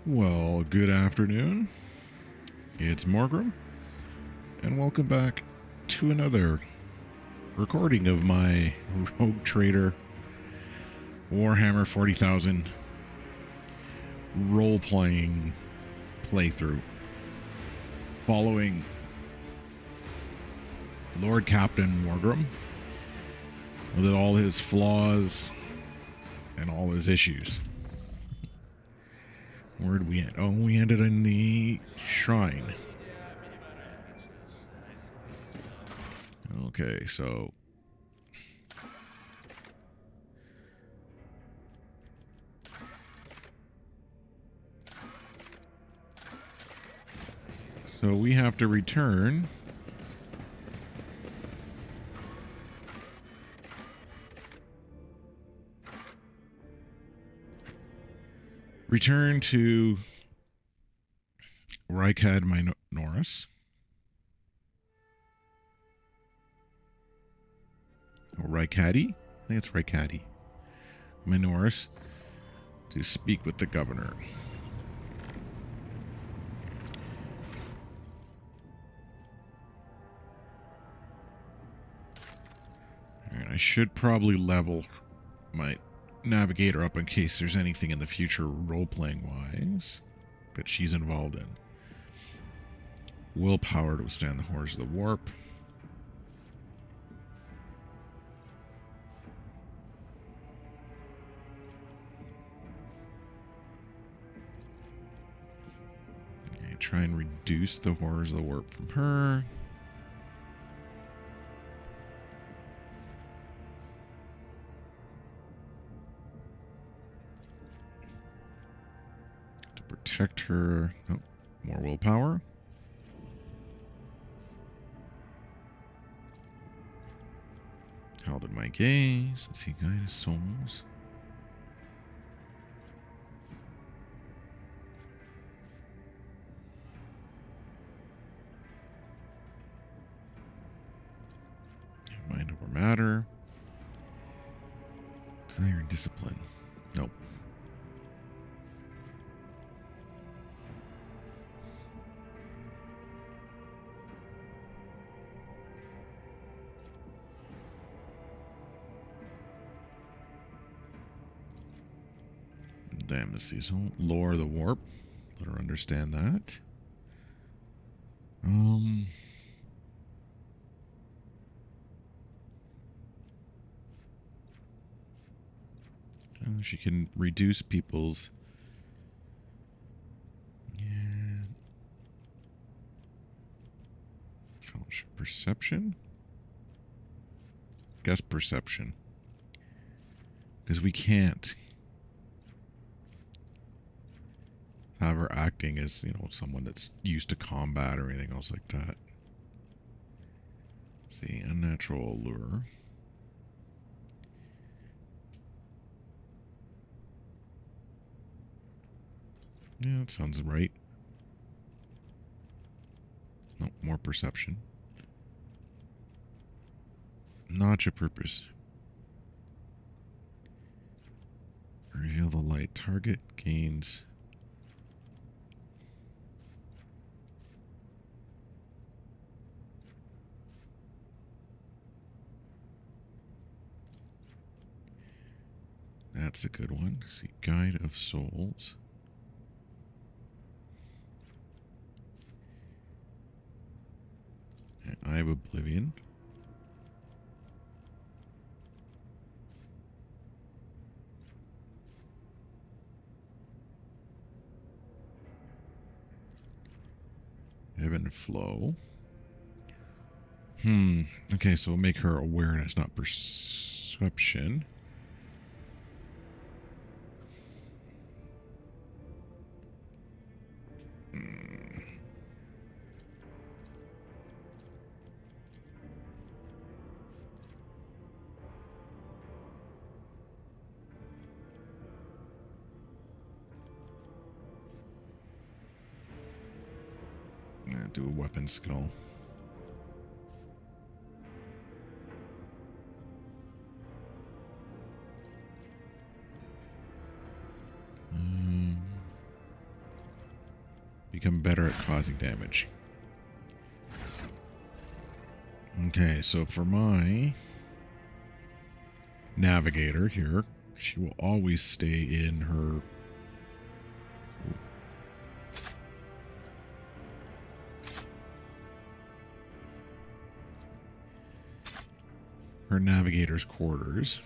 Well, good afternoon. It's Mhorgrimm, and welcome back to another recording of my Rogue Trader Warhammer 40,000 role-playing playthrough, following Lord Captain Mhorgrimm with all his flaws and all his issues. Where did we end? Oh, we ended in the shrine. Okay, so we have to return to Rykad Minoris. Or Rykadi? I think it's Rykadi. Minoris to speak with the governor. Alright, I should probably level my navigator up in case there's anything in the future role-playing wise that she's involved in. Willpower to withstand the horrors of the warp. Okay, try and reduce the horrors of the warp from her. To protect her. Oh, more willpower. Held in my gaze. Let's see, guide his souls. Mind over matter. Desire and discipline. Nope. Damn the seasonal. Lore the warp. Let her understand that. She can reduce people's fellowship perception. Guess perception. Because we can't have her acting as, someone that's used to combat or anything else like that. See, unnatural allure. Yeah, that sounds right. No, more perception. Not your purpose. Reveal the light. Target gains. That's a good one. See, Guide of Souls. Eye of Oblivion. Ebb and Flow. Okay, so we'll make her awareness, not perception. Do a weapon skill. become better at causing damage. Okay, so for my navigator here, she will always stay in her... her navigator's quarters.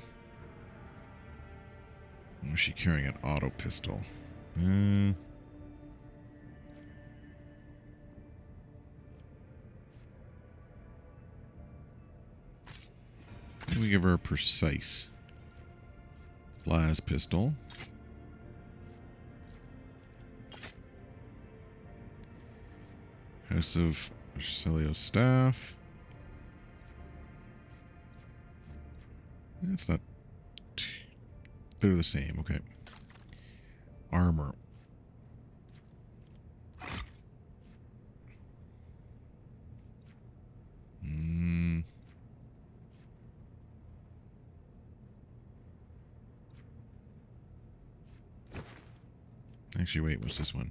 Was she carrying an auto pistol? We give her a precise las pistol. House of Celio staff. That's not... they're the same, okay. Armor. Actually, wait, what's this one?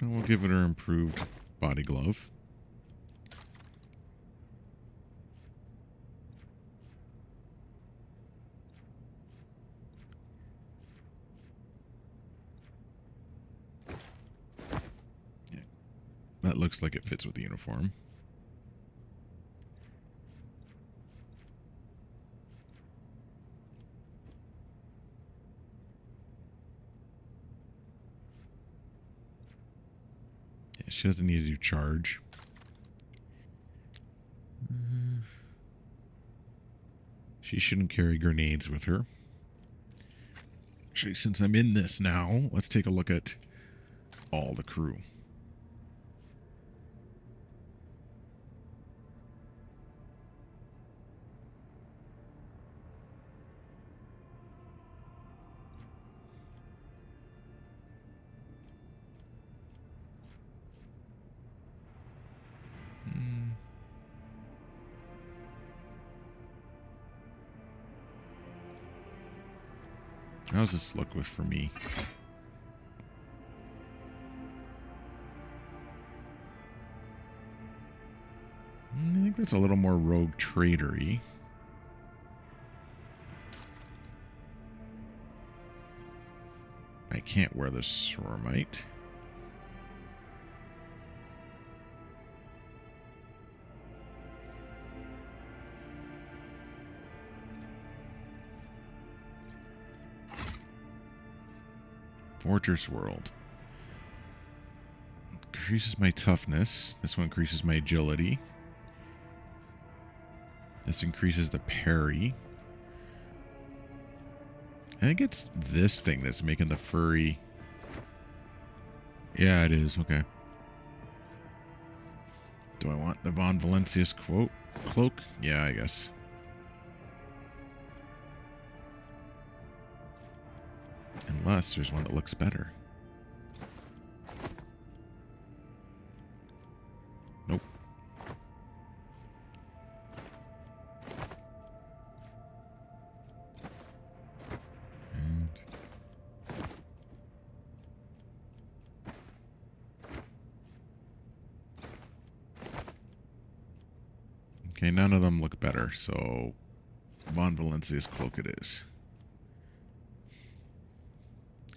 We'll give it her improved body glove. Yeah, that looks like it fits with the uniform. She doesn't need to do charge. She shouldn't carry grenades with her. Actually, since I'm in this now, let's take a look at all the crew. How's this look with for me? I think that's a little more rogue tradery. I can't wear the Sormite. Fortress World. Increases my toughness. This one increases my agility. This increases the parry. I think it's this thing that's making the furry... Yeah, it is. Okay. Do I want the Von Valancius cloak? Yeah, I guess. Unless there's one that looks better. Nope. And okay, none of them look better, so Von Valancius cloak it is.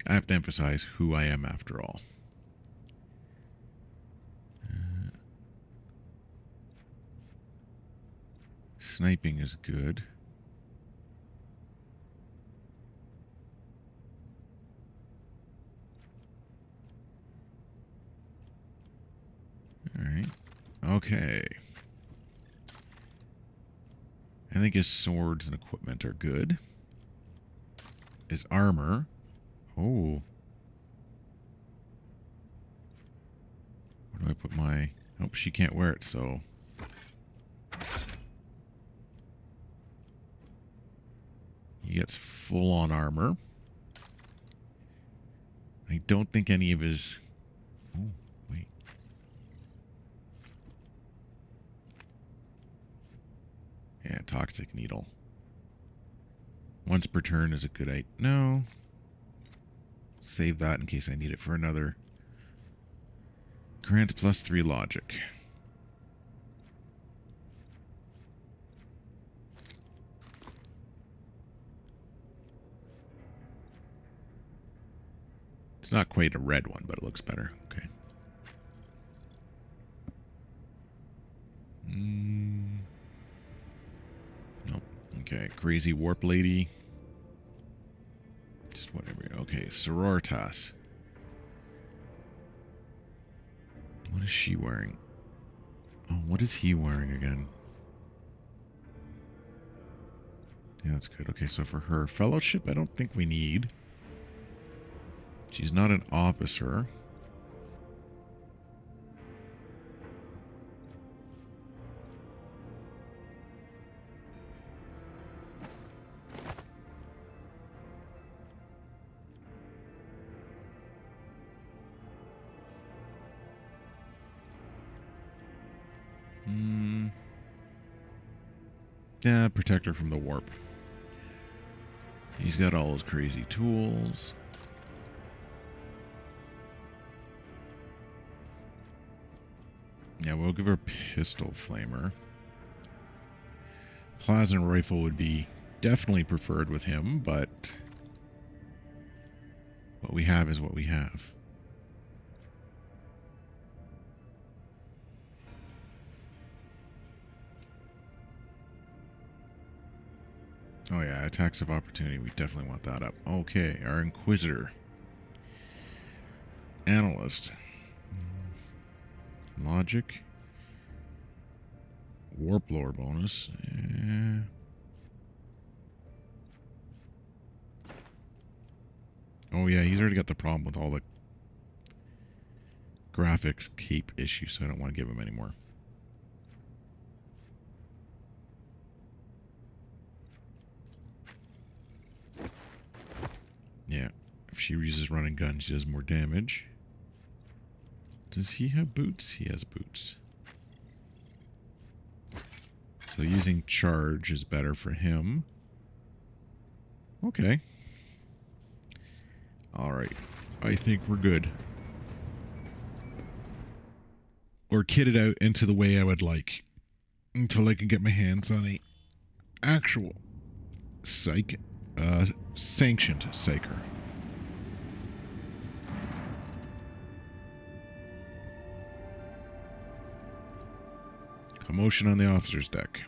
I have to emphasize who I am after all. Sniping is good. Alright. Okay. I think his swords and equipment are good. His armor... Oh. Where do I put my... Oh, she can't wear it, so... He gets full-on armor. I don't think any of his... Oh, wait. Yeah, Toxic Needle. Once per turn is a good idea. No. save that in case I need it for another. Grant +3 logic. It's not quite a red one, but it looks better. Okay. Nope. Okay, crazy warp lady. Just whatever. Okay, sororitas. What is she wearing? Oh, what is he wearing again? Yeah, that's good. Okay, so for her fellowship, I don't think we need. She's not an officer. Yeah, protect her from the warp. He's got all his crazy tools. Yeah, we'll give her pistol flamer. Plasma rifle would be definitely preferred with him, but what we have is what we have. Oh yeah, attacks of opportunity. We definitely want that up. Okay, our Inquisitor. Analyst. Logic. Warp lore bonus. Oh yeah, he's already got the problem with all the graphics cape issues, so I don't want to give him any more. Yeah, if she uses running gun, she does more damage. Does he have boots? He has boots. So using charge is better for him. Okay. Alright. I think we're good. Or kitted out into the way I would like. Until I can get my hands on a actual sanctioned psyker. Commotion on the officer's deck.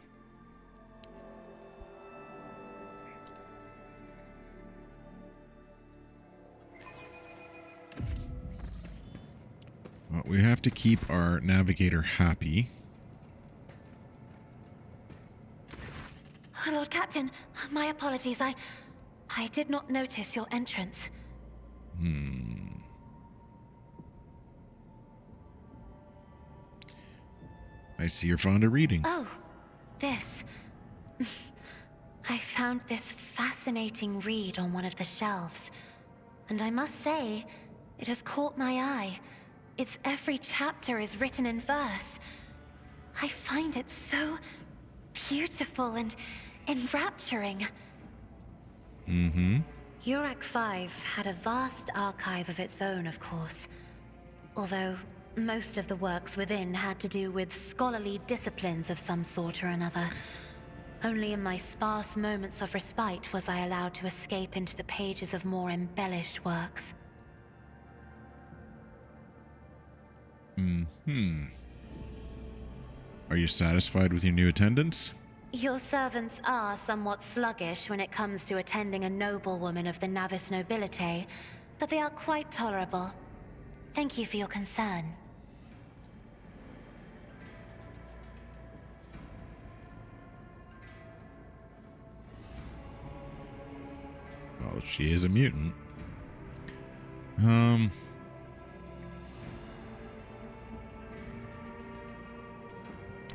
Well, we have to keep our navigator happy. Lord Captain, my apologies. I did not notice your entrance. I see you're fond of reading. Oh, this. I found this fascinating read on one of the shelves. And I must say, it has caught my eye. Its every chapter is written in verse. I find it so beautiful and enrapturing. Uruk 5 had a vast archive of its own, of course. Although most of the works within had to do with scholarly disciplines of some sort or another. Only in my sparse moments of respite was I allowed to escape into the pages of more embellished works. Are you satisfied with your new attendance? Your servants are somewhat sluggish when it comes to attending a noblewoman of the Navis nobility, but they are quite tolerable. Thank you for your concern. Well, she is a mutant.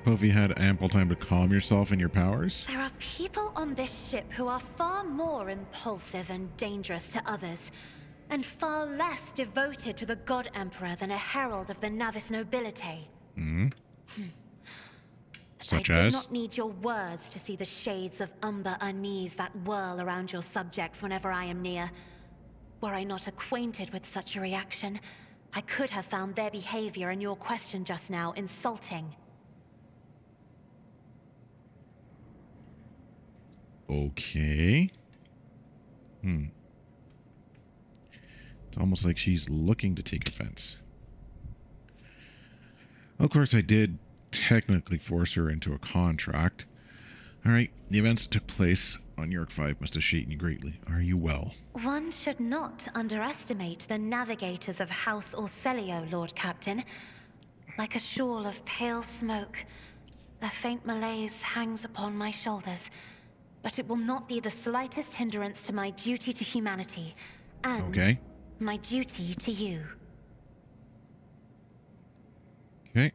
Hope you had ample time to calm yourself in your powers. There are people on this ship who are far more impulsive and dangerous to others, and far less devoted to the God Emperor than a herald of the Navis nobility. Such I did as? not need your words to see the shades of umber unease that whirl around your subjects whenever I am near. Were I not acquainted with such a reaction, I could have found their behavior and your question just now insulting. Okay. It's almost like she's looking to take offense. Of course, I did technically force her into a contract. Alright, the events that took place on York 5 must have shaken you greatly. Are you well? One should not underestimate the navigators of House Orselio, Lord Captain. Like a shawl of pale smoke, a faint malaise hangs upon my shoulders. But it will not be the slightest hindrance to my duty to humanity, and Okay. my duty to you. Okay.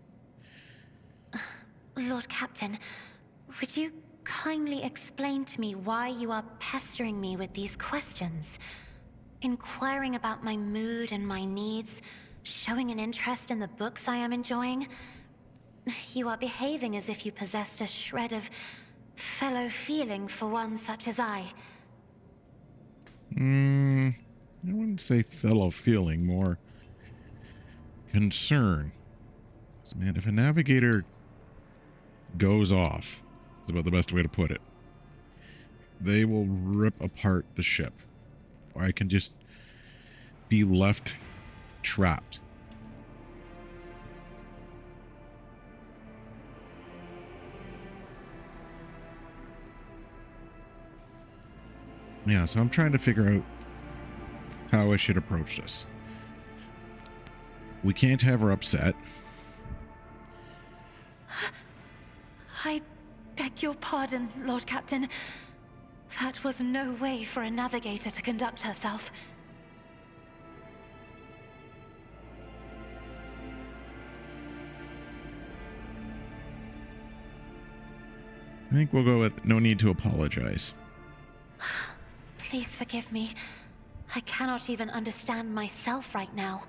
Lord Captain, would you kindly explain to me why you are pestering me with these questions? Inquiring about my mood and my needs, showing an interest in the books I am enjoying. You are behaving as if you possessed a shred of fellow feeling for one such as I. I wouldn't say fellow feeling, more concern. So, man, if a navigator goes off, is about the best way to put it, they will rip apart the ship. Or I can just be left trapped. Yeah, so I'm trying to figure out how I should approach this. We can't have her upset. I beg your pardon, Lord Captain. That was no way for a navigator to conduct herself. I think we'll go with no need to apologize. Please forgive me. I cannot even understand myself right now.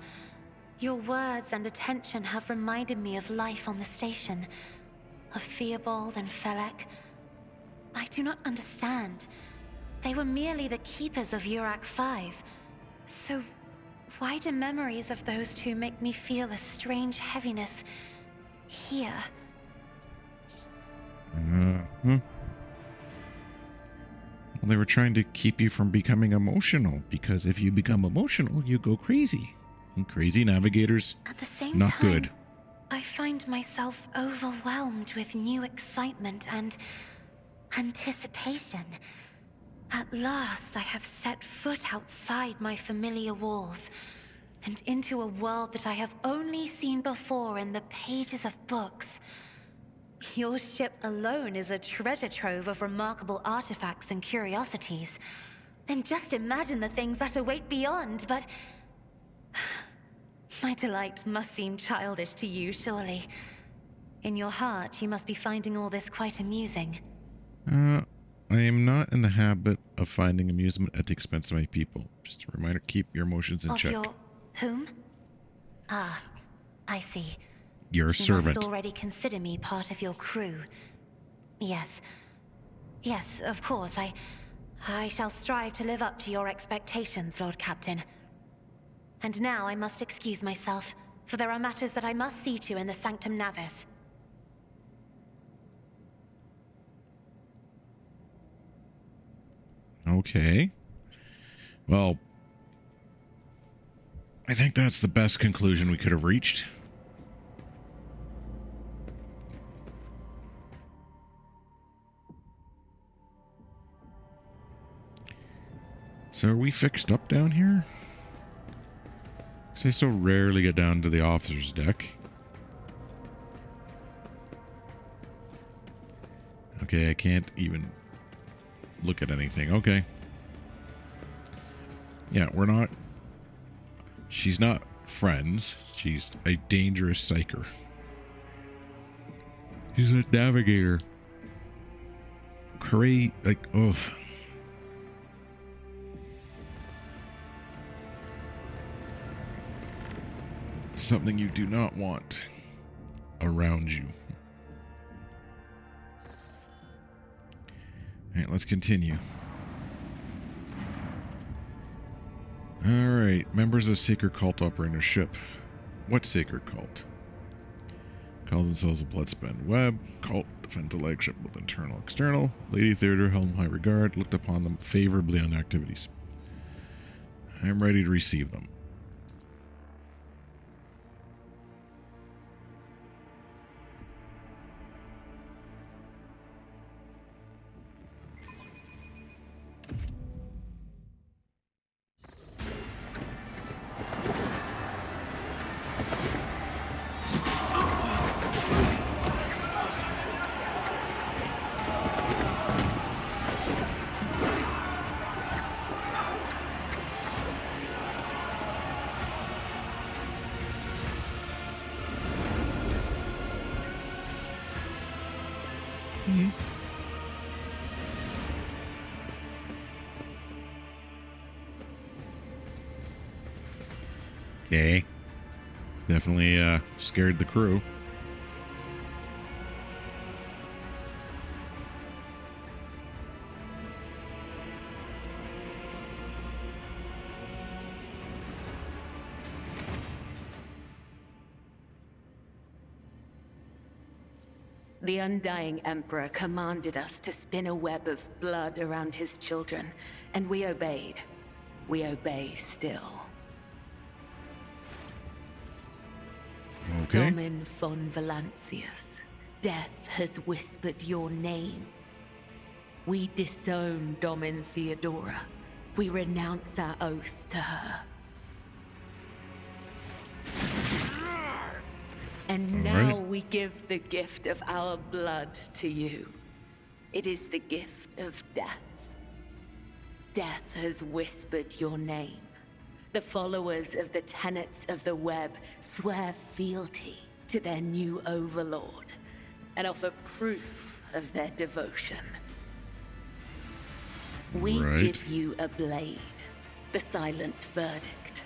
Your words and attention have reminded me of life on the station, of Theobald and Felek. I do not understand. They were merely the keepers of Urak 5. So why do memories of those two make me feel a strange heaviness here? Well, they were trying to keep you from becoming emotional, because if you become emotional, you go crazy. And crazy navigators, At the same not time, good. I find myself overwhelmed with new excitement and anticipation. At last, I have set foot outside my familiar walls and into a world that I have only seen before in the pages of books. Your ship alone is a treasure trove of remarkable artifacts and curiosities. And just imagine the things that await beyond, but... My delight must seem childish to you, surely. In your heart, you must be finding all this quite amusing. I am not in the habit of finding amusement at the expense of my people. Just a reminder, keep your emotions in check. Of your... whom? Ah, I see. Your You servant. must already consider me part of your crew. Yes. Yes, of course, I shall strive to live up to your expectations, Lord Captain. And now I must excuse myself, for there are matters that I must see to in the Sanctum Navis. Okay. Well, I think that's the best conclusion we could have reached. So are we fixed up down here? 'Cause I so rarely get down to the officer's deck. Okay, I can't even look at anything. Okay. Yeah, we're not... She's not friends. She's a dangerous psyker. She's a navigator. Like, ugh. Something you do not want around you. Alright, let's continue. Alright, members of Sacred Cult operating a ship. What Sacred Cult? Call themselves a Bloodspun Web. Cult defends a flagship with internal and external. Lady Theater held in high regard, looked upon them favorably on activities. I am ready to receive them. Okay. Definitely scared the crew. The Undying Emperor commanded us to spin a web of blood around his children, and we obeyed. We obey still. Okay. Domin von Valancius, death has whispered your name. We disown Domin Theodora. We renounce our oath to her. And now we give the gift of our blood to you. It is the gift of death. Death has whispered your name. The followers of the tenets of the web swear fealty to their new overlord and offer proof of their devotion. We give you a blade, the silent verdict.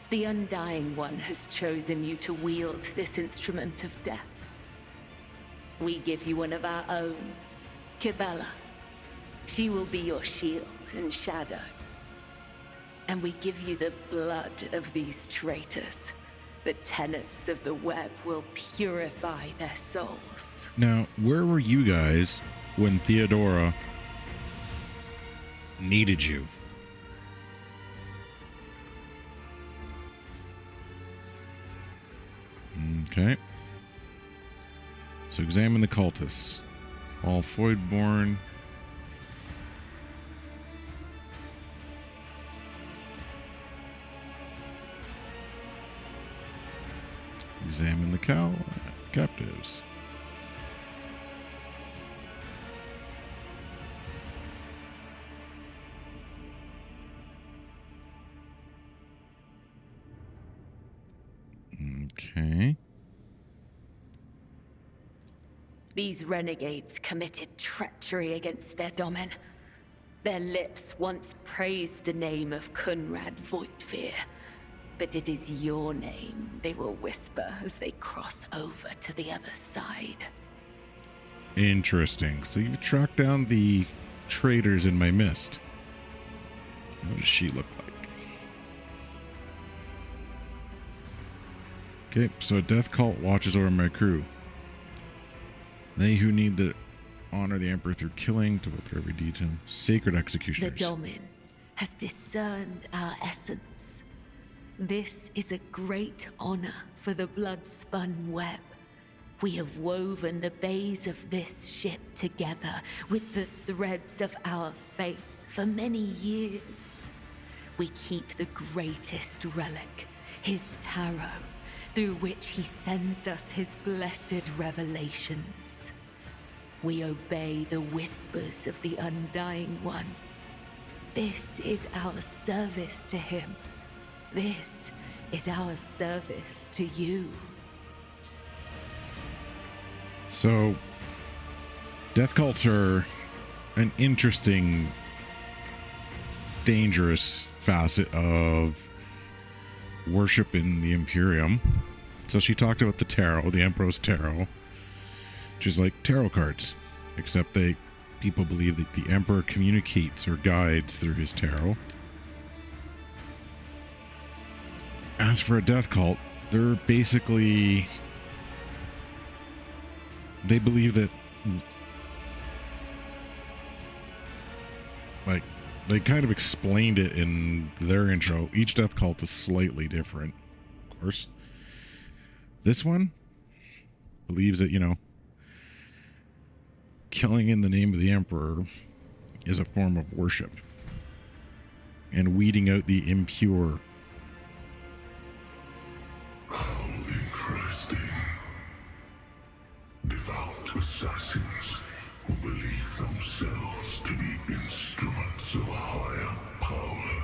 The Undying One has chosen you to wield this instrument of death. We give you one of our own, Kibella. She will be your shield and shadow. And we give you the blood of these traitors. The tenets of the web will purify their souls. Now, where were you guys when Theodora needed you? Okay. So examine the cultists. All Voidborn. Examine the captives. Okay. These renegades committed treachery against their domin. Their lips once praised the name of Kunrad Voigtveer, but it is your name they will whisper as they cross over to the other side. Interesting. So you've tracked down the traitors in my mist. What does she look like? Okay, so a death cult watches over my crew. They who need to honor the Emperor through killing, to vote through every detail. Sacred executioners. The Domin has discerned our essence. This is a great honor for the Bloodspun web. We have woven the bays of this ship together with the threads of our faith for many years. We keep the greatest relic, his tarot, through which he sends us his blessed revelations. We obey the whispers of the Undying One. This is our service to him. This is our service to you. So, death cults are an interesting, dangerous facet of worship in the Imperium. So she talked about the tarot, the Emperor's tarot, which is like tarot cards, except people believe that the Emperor communicates or guides through his tarot. as for a death cult, they're basically... They believe that... Like, they kind of explained it in their intro. Each death cult is slightly different, of course. This one believes that, you know, killing in the name of the Emperor is a form of worship. And weeding out the impure. How interesting. Devout assassins who believe themselves to be instruments of a higher power.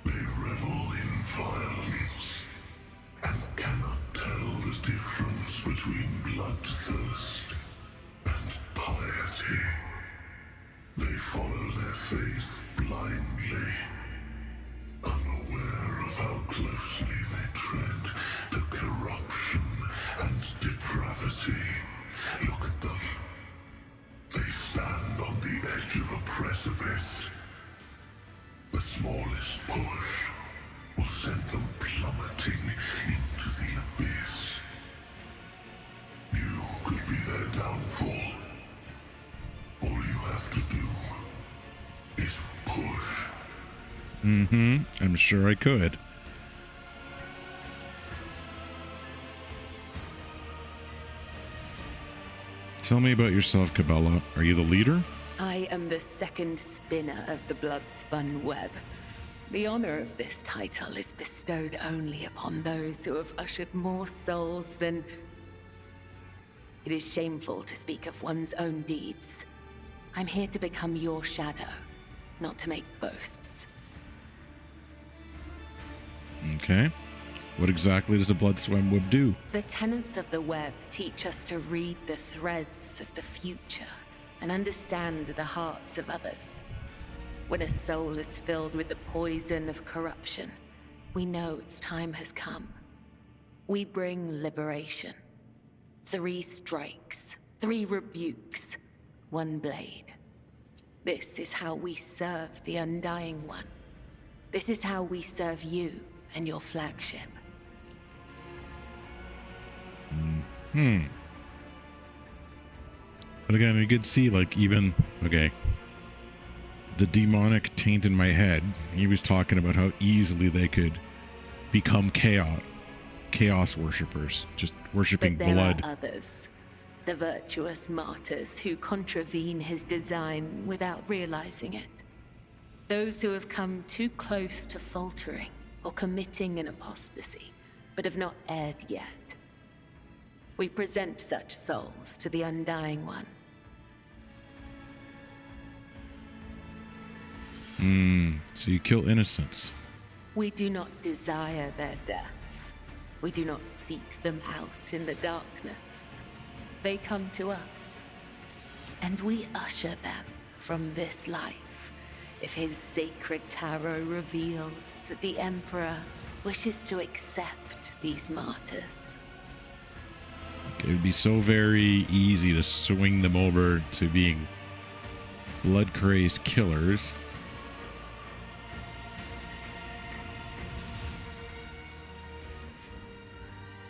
They revel in violence and cannot tell the difference between bloodthirst and piety. They follow their faith blindly, unaware of how closely they tread to corruption and depravity. Look at them. They stand on the edge of a precipice. The smallest push will send them plummeting into the abyss. You could be their downfall. All you have to do is push. I'm sure I could. Tell me about yourself, Cabela. Are you the leader? I am the second spinner of the Bloodspun web. The honor of this title is bestowed only upon those who have ushered more souls than... It is shameful to speak of one's own deeds. I'm here to become your shadow, not to make boasts. Okay. What exactly does the Bloodspun web do? The tenets of the web teach us to read the threads of the future and understand the hearts of others. When a soul is filled with the poison of corruption, we know its time has come. We bring liberation. 3 strikes, 3 rebukes, 1 blade. This is how we serve the Undying One. This is how we serve you and your flagship. But again, you could see, like, even... Okay. The demonic taint in my head, he was talking about how easily they could become chaos worshippers, just worshipping But there blood. are others. The virtuous martyrs who contravene his design without realizing it. Those who have come too close to faltering or committing an apostasy, but have not erred yet. We present such souls to the Undying One. So you kill innocents. We do not desire their death. We do not seek them out in the darkness. They come to us, and we usher them from this life, if his sacred tarot reveals that the Emperor wishes to accept these martyrs. It would be so very easy to swing them over to being blood-crazed killers.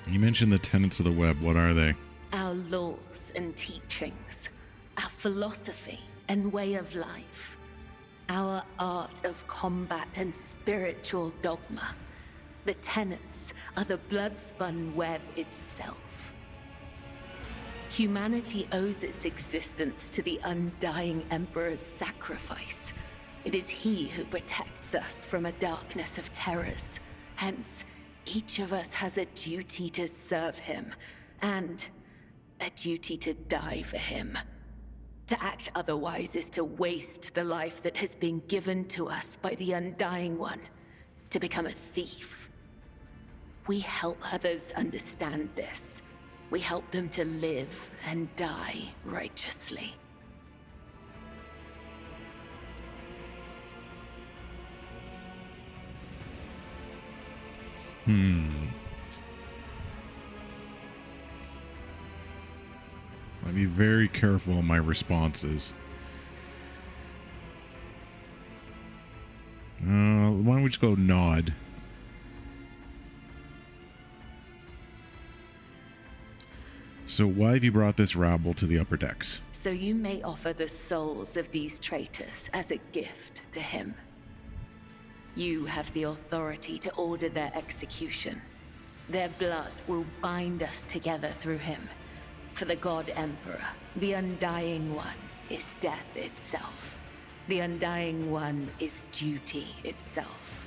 You mentioned the tenets of the web. What are they? Our laws and teachings, our philosophy and way of life, our art of combat and spiritual dogma. The tenets are the Bloodspun web itself. Humanity owes its existence to the Undying Emperor's sacrifice. It is he who protects us from a darkness of terrors. Hence, each of us has a duty to serve him, and a duty to die for him. To act otherwise is to waste the life that has been given to us by the Undying One, to become a thief. We help others understand this. We help them to live and die righteously. I'll be very careful in my responses. Why don't we just go nod? So why have you brought this rabble to the upper decks? So you may offer the souls of these traitors as a gift to him. You have the authority to order their execution. Their blood will bind us together through him. For the God Emperor, the Undying One is death itself. The Undying One is duty itself.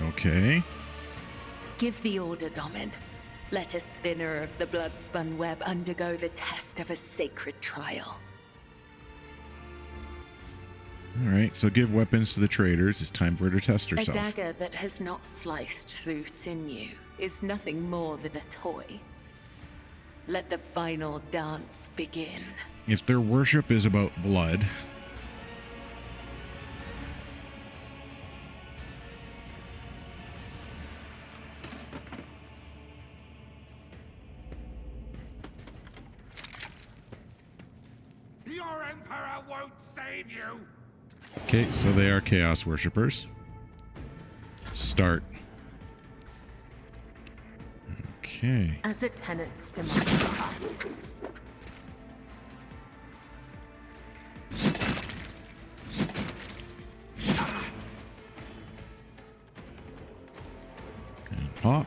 Okay. Give the order, Domin. Let a spinner of the Bloodspun web undergo the test of a sacred trial. Alright, so give weapons to the traders. It's time for her to test herself. A dagger that has not sliced through sinew is nothing more than a toy. Let the final dance begin. If their worship is about blood, Your Emperor won't save you! okay, so they are Chaos Worshippers. Start. Okay. As the tenets demand. And pop.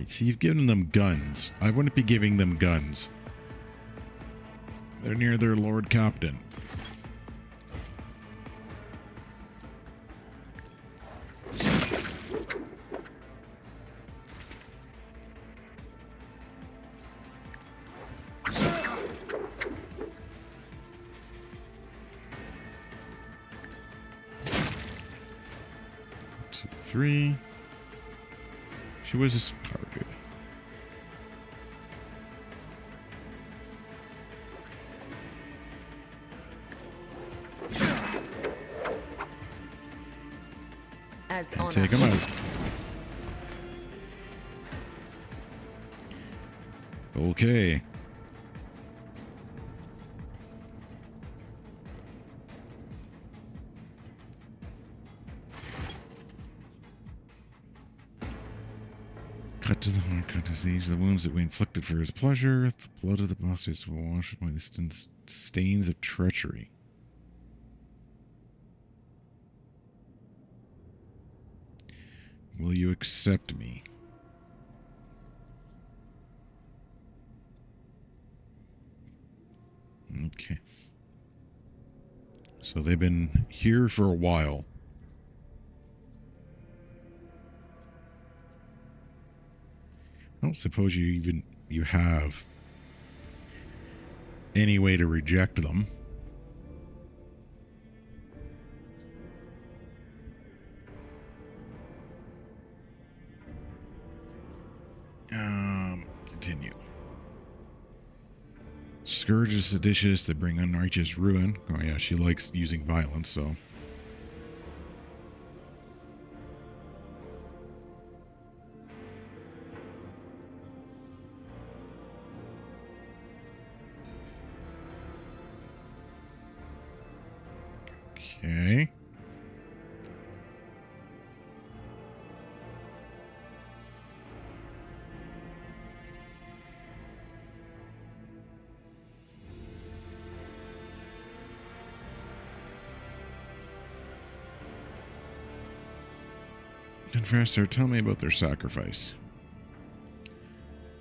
See, you've given them guns. I wouldn't be giving them guns. They're near their Lord Captain. Two, three. She was a target. As And honor. take them out. Okay. Cut to the heart, cut to these. The wounds that we inflicted for his pleasure. The blood of the bastards will wash away the stains of treachery. Will you accept me? Okay. So they've been here for a while. I don't suppose you have any way to reject them. Continue. Scourge is seditious. They bring unrighteous ruin. Oh yeah, she likes using violence, so. Okay. Confessor, tell me about their sacrifice.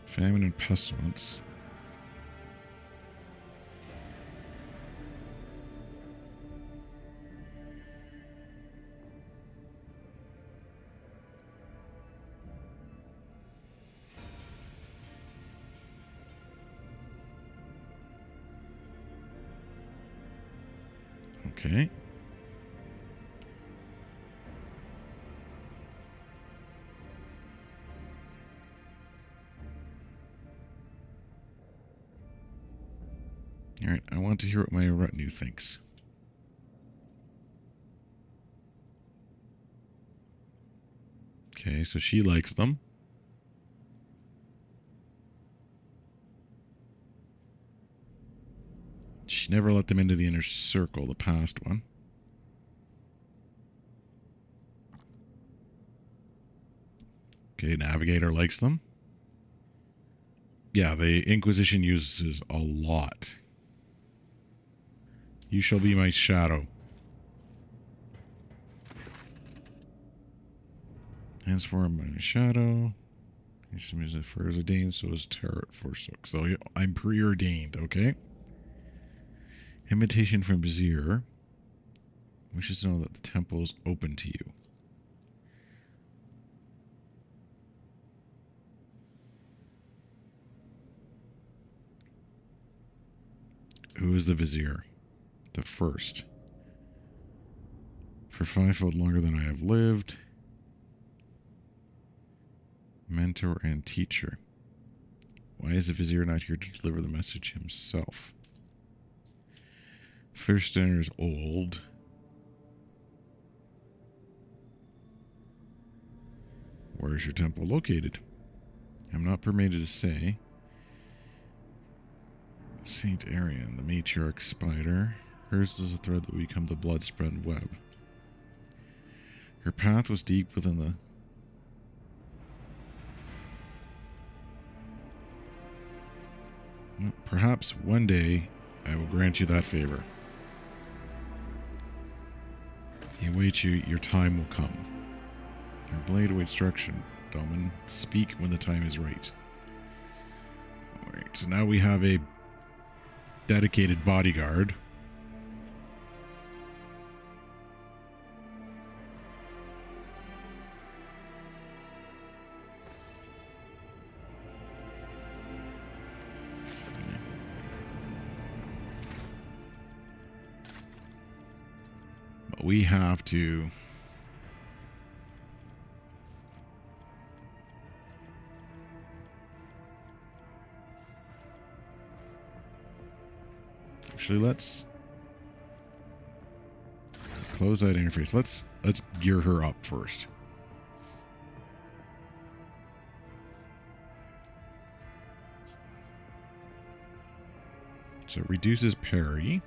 Famine and pestilence. Okay. Alright, I want to hear what my retinue thinks. Okay, so she likes them. She never let them into the inner circle, the past one. Okay, Navigator likes them. Yeah, the Inquisition uses a lot. You shall be my shadow. Transform my shadow. For as ordained, so is Tarot forsook. So I'm preordained, okay? Invitation from Vizier. Wishes to know that the temple is open to you. Who is the Vizier? The first. For 5-fold longer than I have lived. Mentor and teacher. Why is the Vizier not here to deliver the message himself? First Dinner is old. Where is your temple located? I'm not permitted to say. Saint Arian, the matriarch spider. Hers is a thread that will become the Bloodspun web. Her path was deep within the... Well, perhaps one day I will grant you that favor. He awaits you, your time will come. Your blade awaits destruction, Domin. Speak when the time is right. Alright, so now we have a dedicated bodyguard. But we have to... Actually, let's close that interface. Let's gear her up first. So it reduces parry.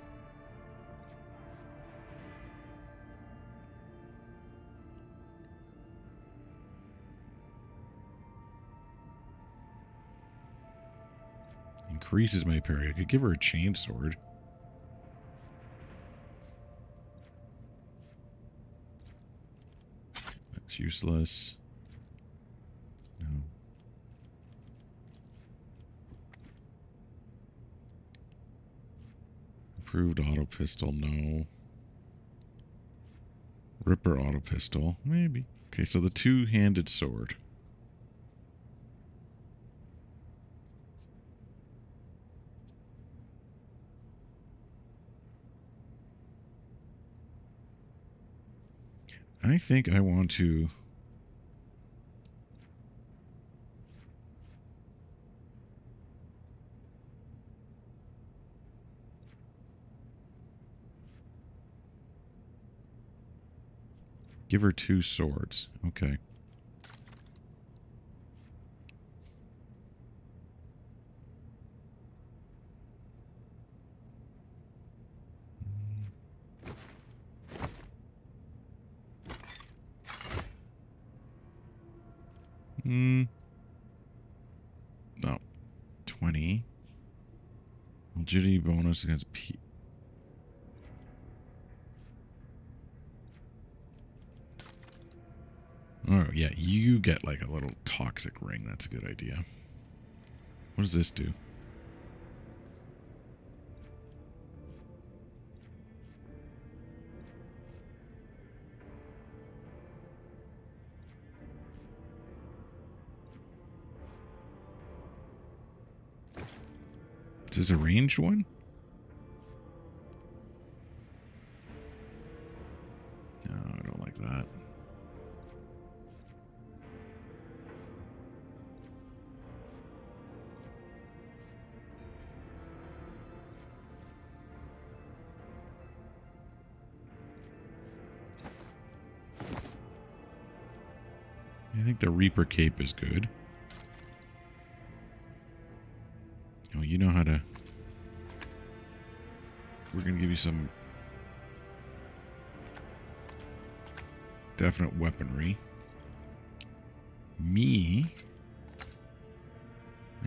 Increases my parry. I could give her a chain sword. That's useless. No. Improved auto pistol, no. Ripper auto pistol, maybe. Okay, so the two-handed sword. I think I want to... give her two swords. Okay. No. 20. Agility bonus against P. Oh, yeah, you get like a little toxic ring. That's a good idea. What does this do? Is this a ranged one? No, I don't like that. think the Reaper Cape is good. Oh, you know how to... We're going to give you some definite weaponry. Me...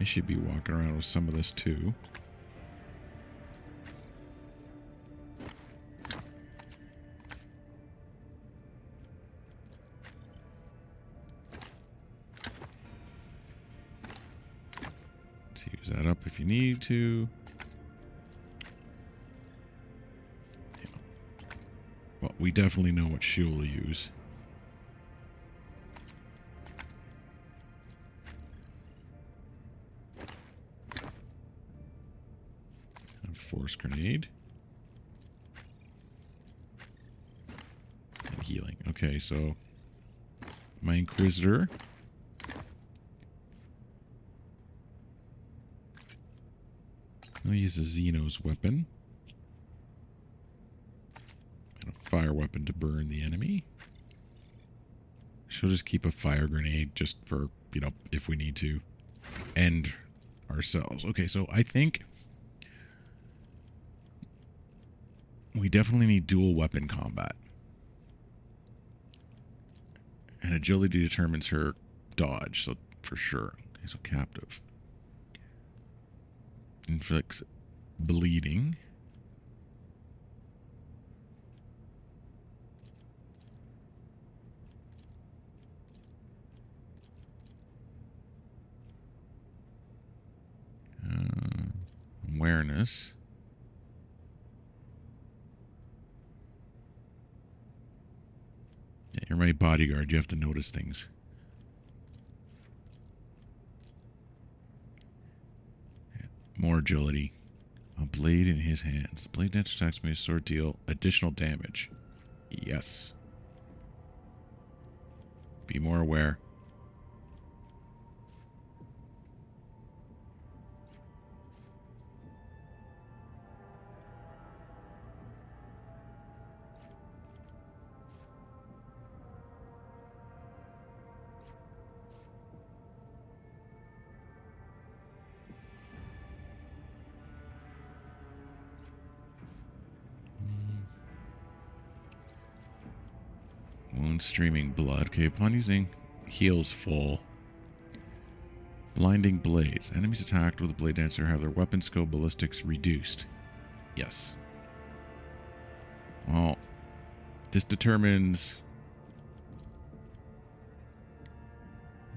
I should be walking around with some of this too. Let's use that up if you need to. Yeah. Well, we definitely know what shield to use. Force grenade. And healing. Okay, so my Inquisitor. I'll use a Xeno's weapon. And a fire weapon to burn the enemy. She'll just keep a fire grenade just for, you know, if we need to end ourselves. Okay, so I think we definitely need dual weapon combat. And agility determines her dodge, so for sure. Okay, so captive. Inflicts bleeding. Awareness. Yeah, you're my bodyguard. You have to notice things. Yeah, more agility. A blade in his hands. The blade dance attacks may sword deal additional damage. Yes. Be more aware. Wound streaming blood. Okay, upon using heals full. Blinding blades. Enemies attacked with a blade dancer have their weapon skill ballistics reduced. Yes. Well, this determines...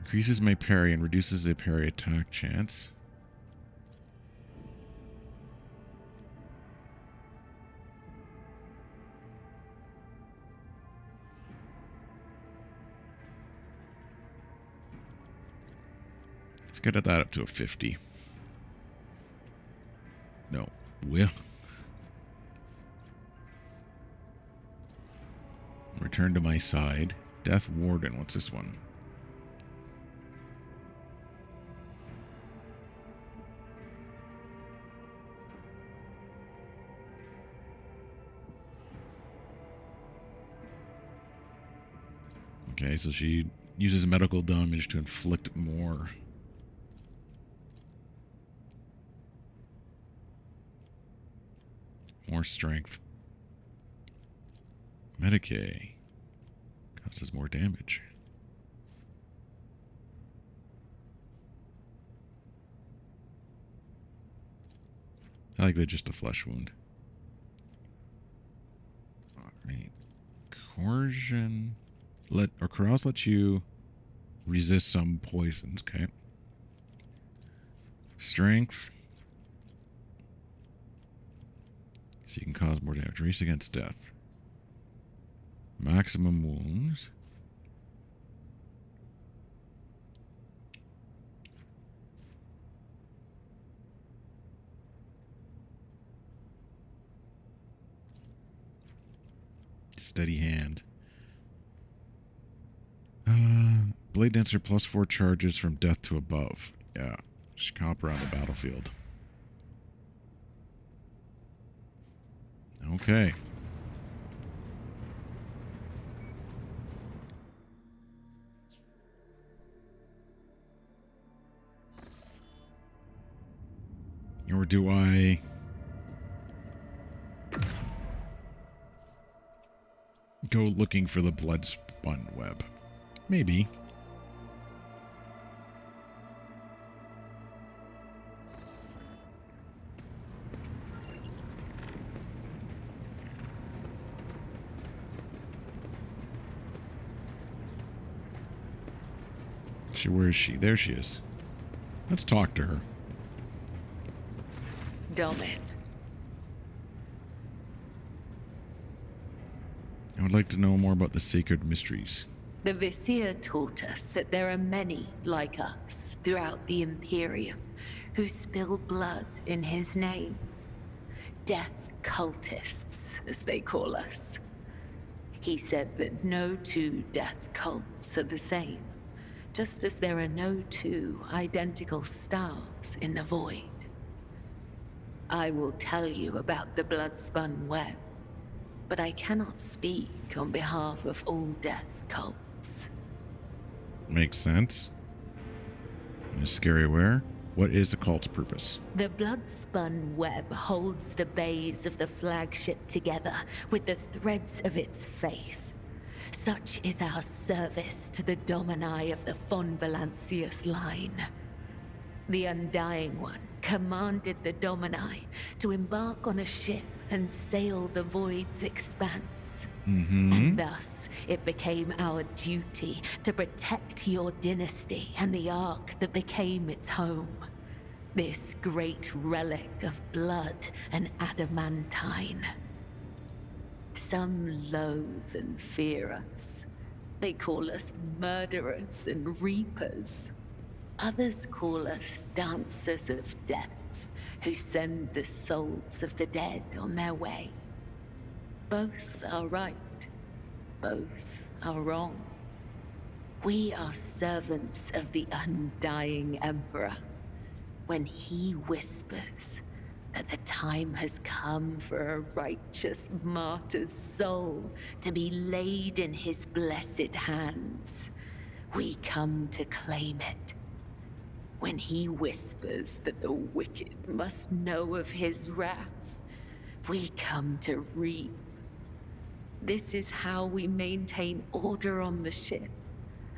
Increases my parry and reduces the parry attack chance. Let's get that up to a 50. No. Will. Return to my side. Death Warden. What's this one? Okay, so she uses medical damage to inflict more. More strength. Medicae. Causes more damage. I like that just a flesh wound. Alright. Coercion. Carouse lets you resist some poisons, okay? Strength. So you can cause more damage. Race against death. Maximum wounds. Steady hand. Blade Dancer plus 4 charges from death to above. Yeah. Just comp around the battlefield. Okay. Or do I... go looking for the Bloodspun web? Maybe. Where is she? There she is. Let's talk to her. Domin. I would like to know more about the sacred mysteries. The Vizier taught us that there are many like us throughout the Imperium who spill blood in his name. Death cultists, as they call us. He said that no two death cults are the same, just as there are no two identical stars in the void. I will tell you about the Bloodspun web, but I cannot speak on behalf of all death cults. Makes sense. Is Scary aware? What is the cult's purpose? The Bloodspun web holds the bays of the flagship together with the threads of its faith. Such is our service to the Domini of the von Valancius line. The Undying One commanded the Domini to embark on a ship and sail the void's expanse. And thus, it became our duty to protect your dynasty and the Ark that became its home. This great relic of blood and adamantine. Some loathe and fear us. They call us murderers and reapers. Others call us dancers of death, who send the souls of the dead on their way. Both are right. Both are wrong. We are servants of the undying Emperor. When he whispers that the time has come for a righteous martyr's soul to be laid in his blessed hands, we come to claim it. When he whispers that the wicked must know of his wrath, we come to reap. This is how we maintain order on the ship,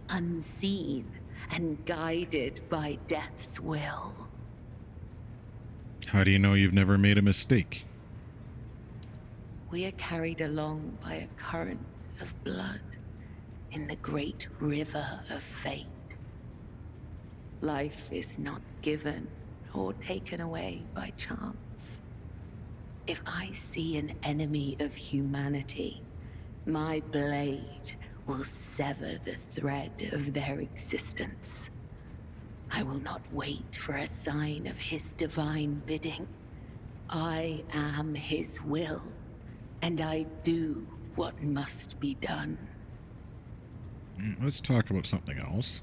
unseen and guided by death's will. How do you know you've never made a mistake? We are carried along by a current of blood in the great river of fate. Life is not given or taken away by chance. If I see an enemy of humanity, my blade will sever the thread of their existence. I will not wait for a sign of his divine bidding. I am his will, and I do what must be done. Let's talk about something else.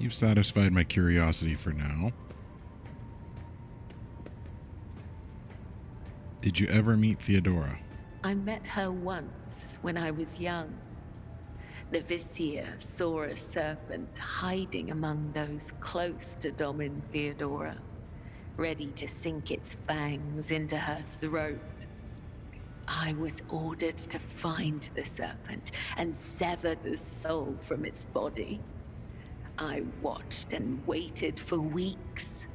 You've satisfied my curiosity for now. Did you ever meet Theodora? I met her once when I was young. The Vizier saw a serpent hiding among those close to Domin Theodora, ready to sink its fangs into her throat. I was ordered to find the serpent and sever the soul from its body. I watched and waited for weeks.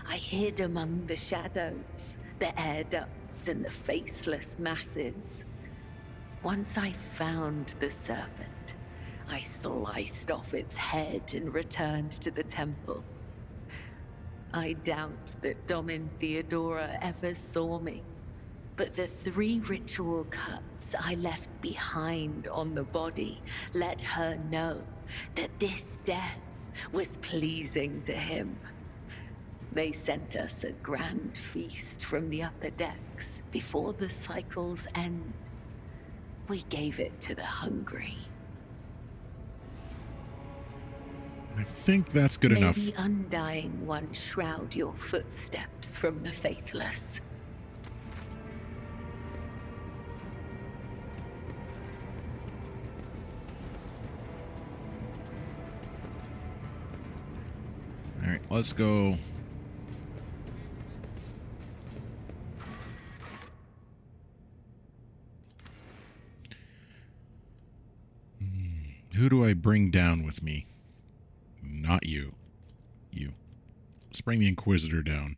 I hid among the shadows, the air ducts and the faceless masses. Once I found the serpent, I sliced off its head and returned to the temple. I doubt that Domin Theodora ever saw me, but the 3 ritual cuts I left behind on the body let her know that this death was pleasing to him. They sent us a grand feast from the upper decks before the cycle's end. We gave it to the hungry. I think that's good enough. May the Undying One shroud your footsteps from the faithless. Alright, let's go. Who do I bring down with me? Not you. You. Let's bring the Inquisitor down.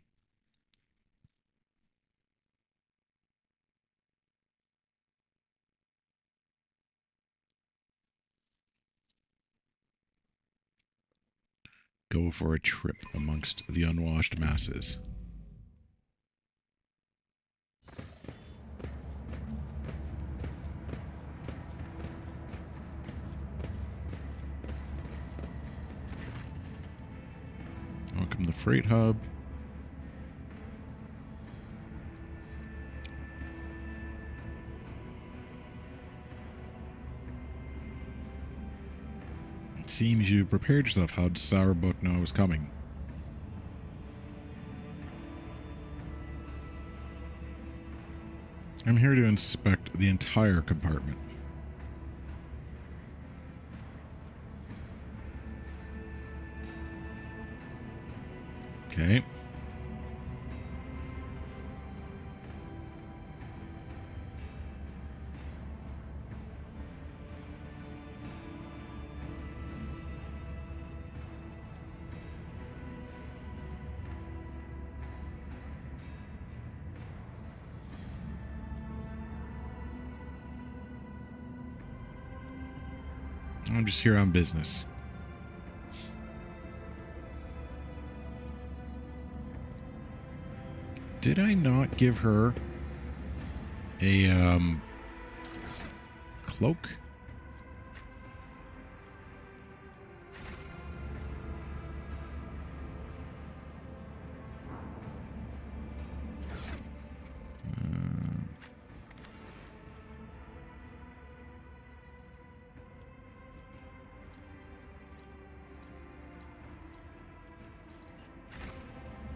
Go for a trip amongst the unwashed masses. Welcome to the freight hub. It seems you've prepared yourself. How does Sourbook know it was coming? I'm here to inspect the entire compartment. Okay. I'm just here on business. Did I not give her a cloak?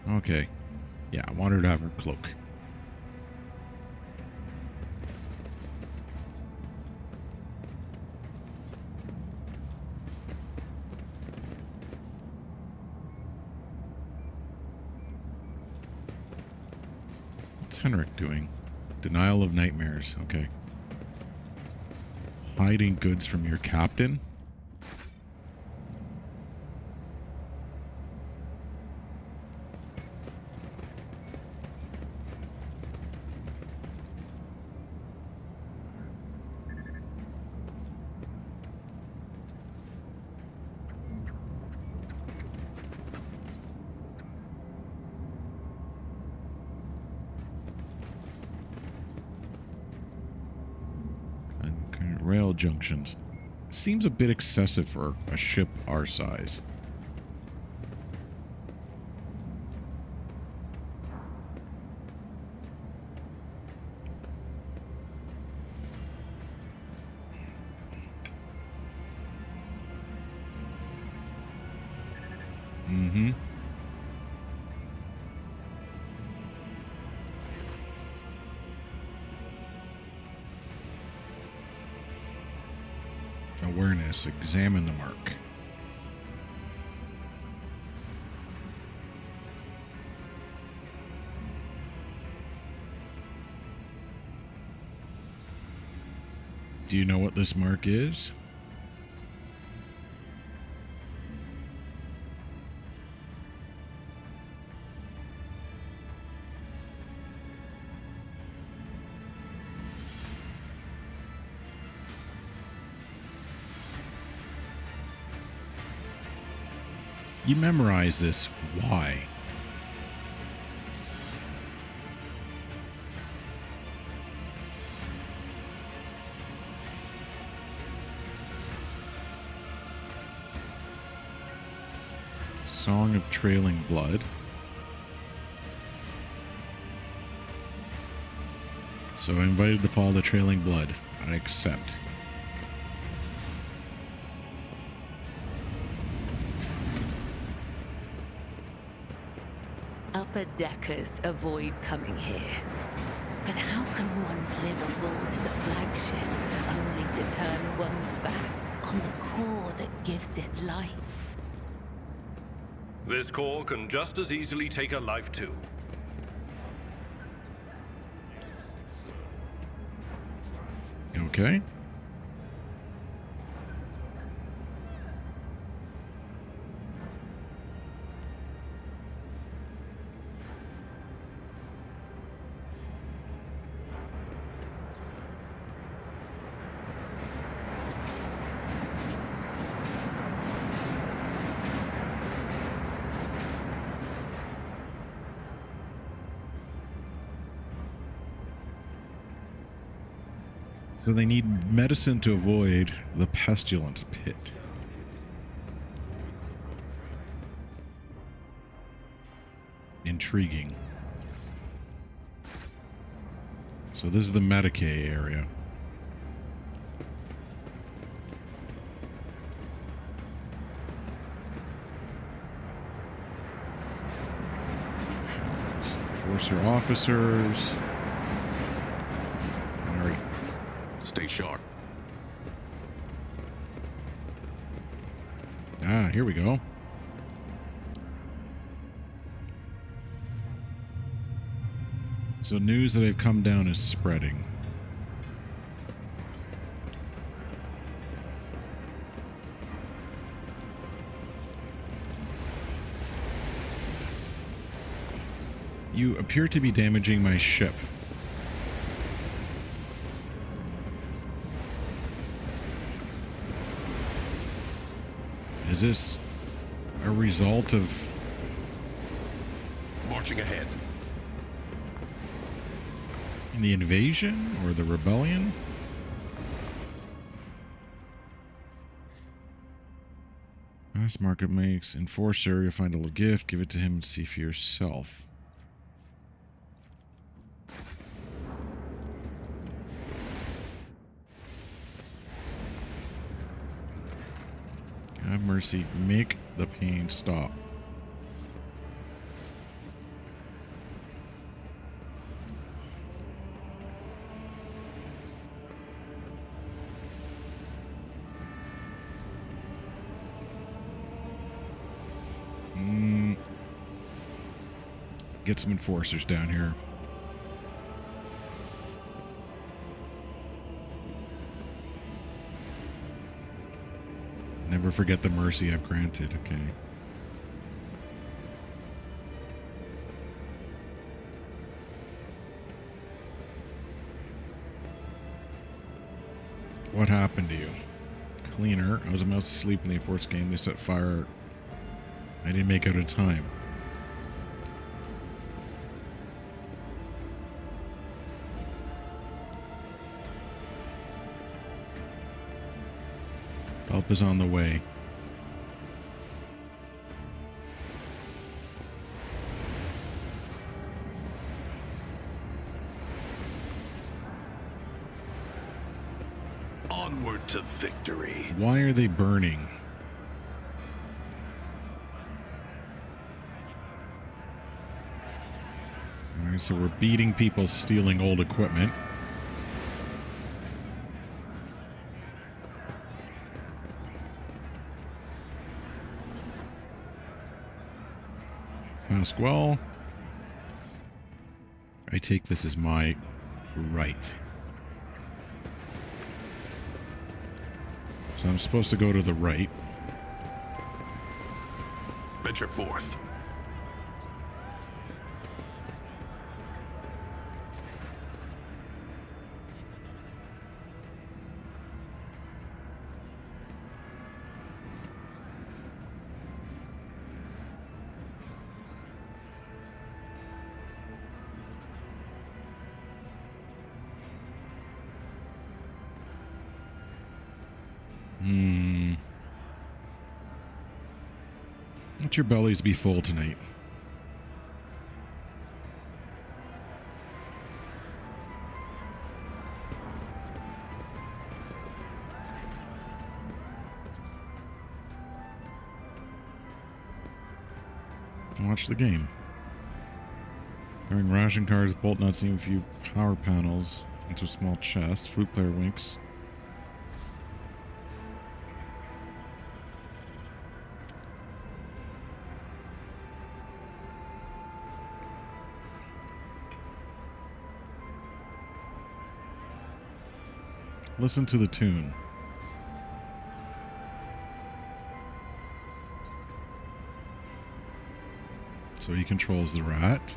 Okay. Yeah, I want her to have her cloak. What's Henrik doing? Denial of nightmares. Okay. Hiding goods from your captain? Rail junctions. Seems a bit excessive for a ship our size. Mm-hmm. Awareness. Examine the mark. Do you know what this mark is? You memorize this. Why? Song of Trailing Blood. So I invited to follow the Trailing Blood. I accept. Upper deckers avoid coming here. But how can one live aboard the flagship only to turn one's back on the core that gives it life? This core can just as easily take a life too. Okay. So they need medicine to avoid the pestilence pit. Intriguing. So this is the Medicae area. Enforcer officers. Alright. Stay sharp. Ah, here we go. So news that have come down is spreading. You appear to be damaging my ship. Is this a result of Marching ahead. the invasion or the rebellion? Mass market makes enforcer. You'll find a little gift. Give it to him and see for yourself. Have mercy. Make the pain stop. Get some enforcers down here. Never forget the mercy I've granted, okay. What happened to you? Cleaner. I was a mouse asleep in the enforced game. They set fire. I didn't make out in time. Help is on the way. Onward to victory. Why are they burning? Alright, so we're beating people stealing old equipment. Well, I take this as my right. So I'm supposed to go to the right. Venture forth. Let your bellies be full tonight. Watch the game. Carrying ration cards, bolt nuts, and a few power panels into a small chest. Flute player winks. Listen to the tune. So he controls the rat.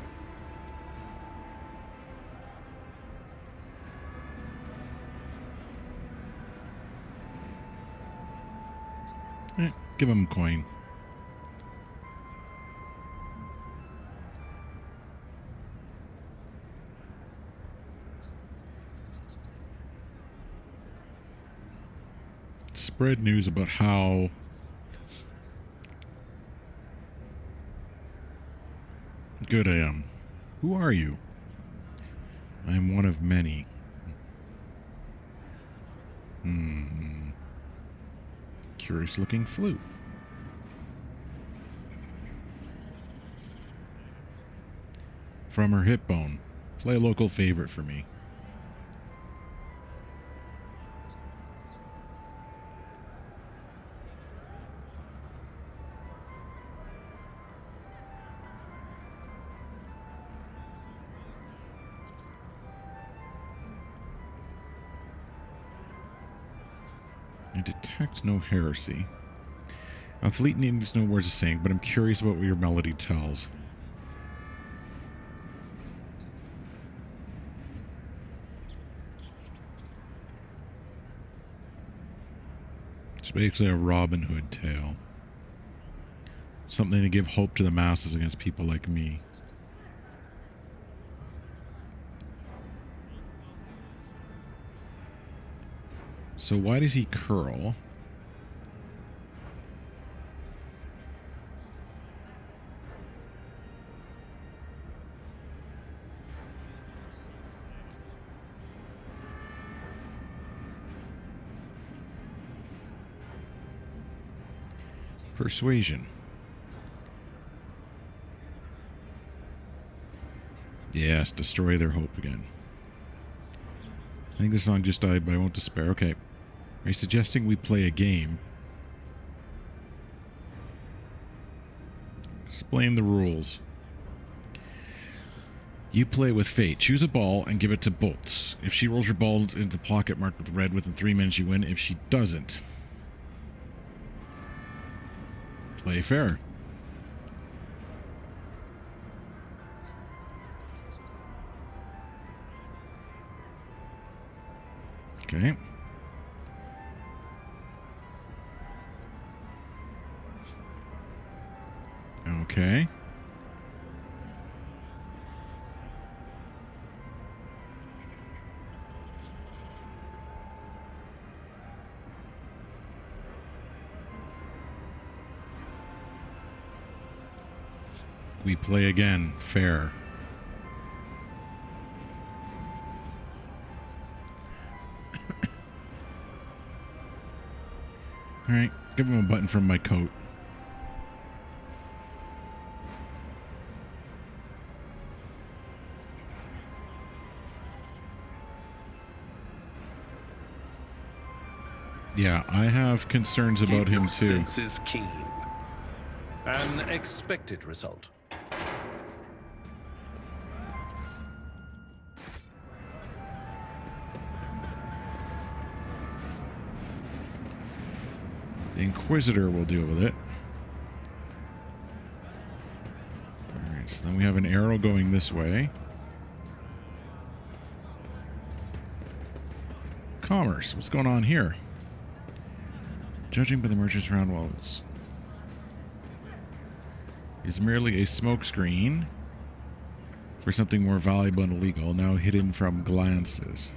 Give him a coin. Spread news about how good I am. Who are you? I am one of many. Curious looking flute. From her hip bone. Play a local favorite for me. I detect no heresy. Athlete needs no words to sing, but I'm curious about what your melody tells. It's basically a Robin Hood tale. Something to give hope to the masses against people like me. So why does he curl? Persuasion. Yes, destroy their hope again. I think this song just died, but I won't despair. Okay. Are you suggesting we play a game? Explain the rules. You play with fate. Choose a ball and give it to Bolts. If she rolls her ball into the pocket marked with red within 3 minutes, you win. If she doesn't, play fair. Okay. Okay. We play again. Fair. Alright, give him a button from my coat. Yeah, I have concerns about him too. Senses keen. An expected result. The Inquisitor will deal with it. Alright, so then we have an arrow going this way. Commerce, what's going on here? Judging by the merchants around walls. Is merely a smokescreen for something more valuable and illegal, now hidden from glances.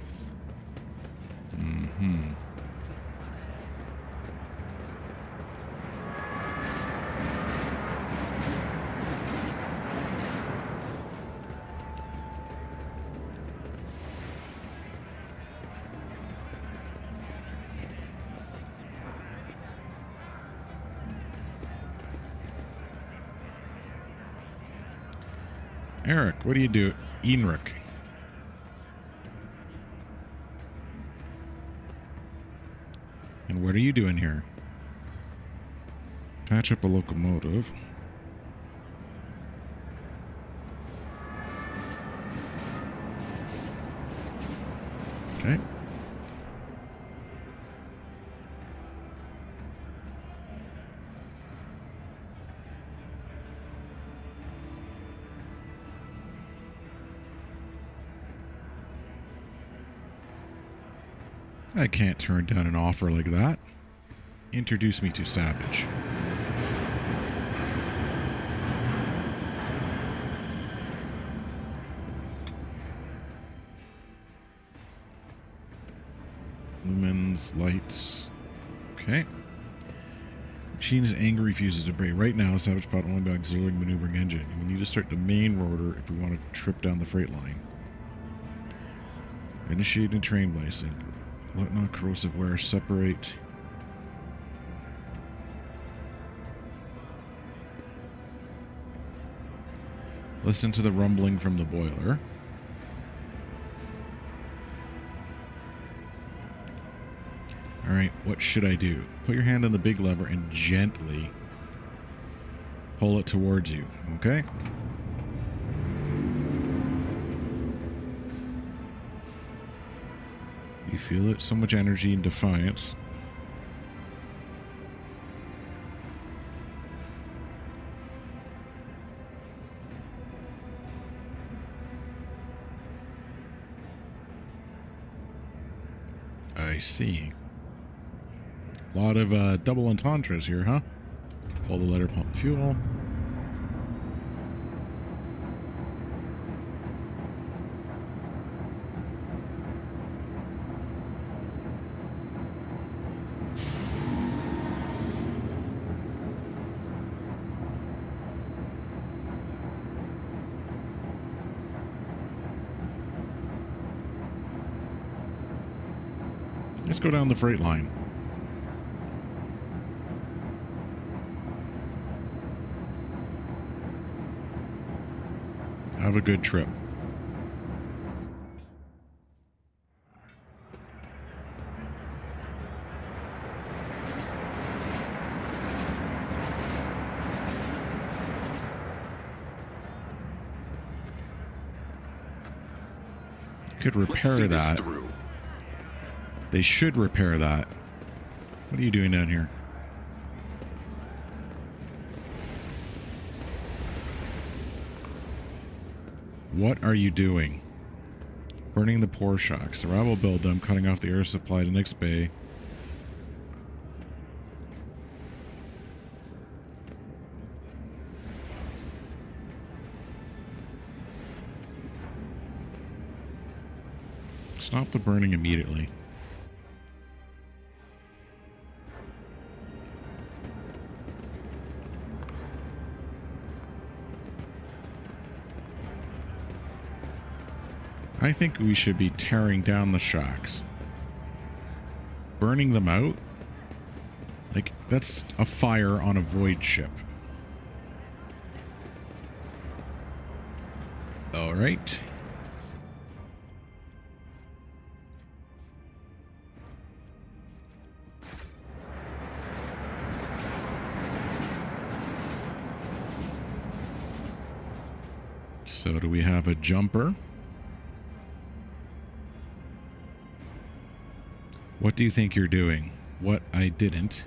Eric, what do you do? Enric. And what are you doing here? Patch up a locomotive. Okay. I can't turn down an offer like that. Introduce me to Savage. Lumens, lights. Okay. Machine's anger refuses to break. Right now, Savage Pod only by auxiliary maneuvering engine. We need to start the main rotor if we want to trip down the freight line. Initiating train blasting. Let not corrosive wear separate. Listen to the rumbling from the boiler. Alright, what should I do? Put your hand on the big lever and gently pull it towards you, okay? You feel it? So much energy and defiance. I see. A lot of double entendres here, huh? Pull the letter, pump fuel. Let's go down the freight line. Have a good trip. Could repair that. They should repair that. What are you doing down here? What are you doing? Burning the pore shocks. The Rob will build them, cutting off the air supply to next bay. Stop the burning immediately. I think we should be tearing down the shocks. Burning them out? Like, that's a fire on a void ship. Alright. So do we have a jumper? What do you think you're doing? What I didn't.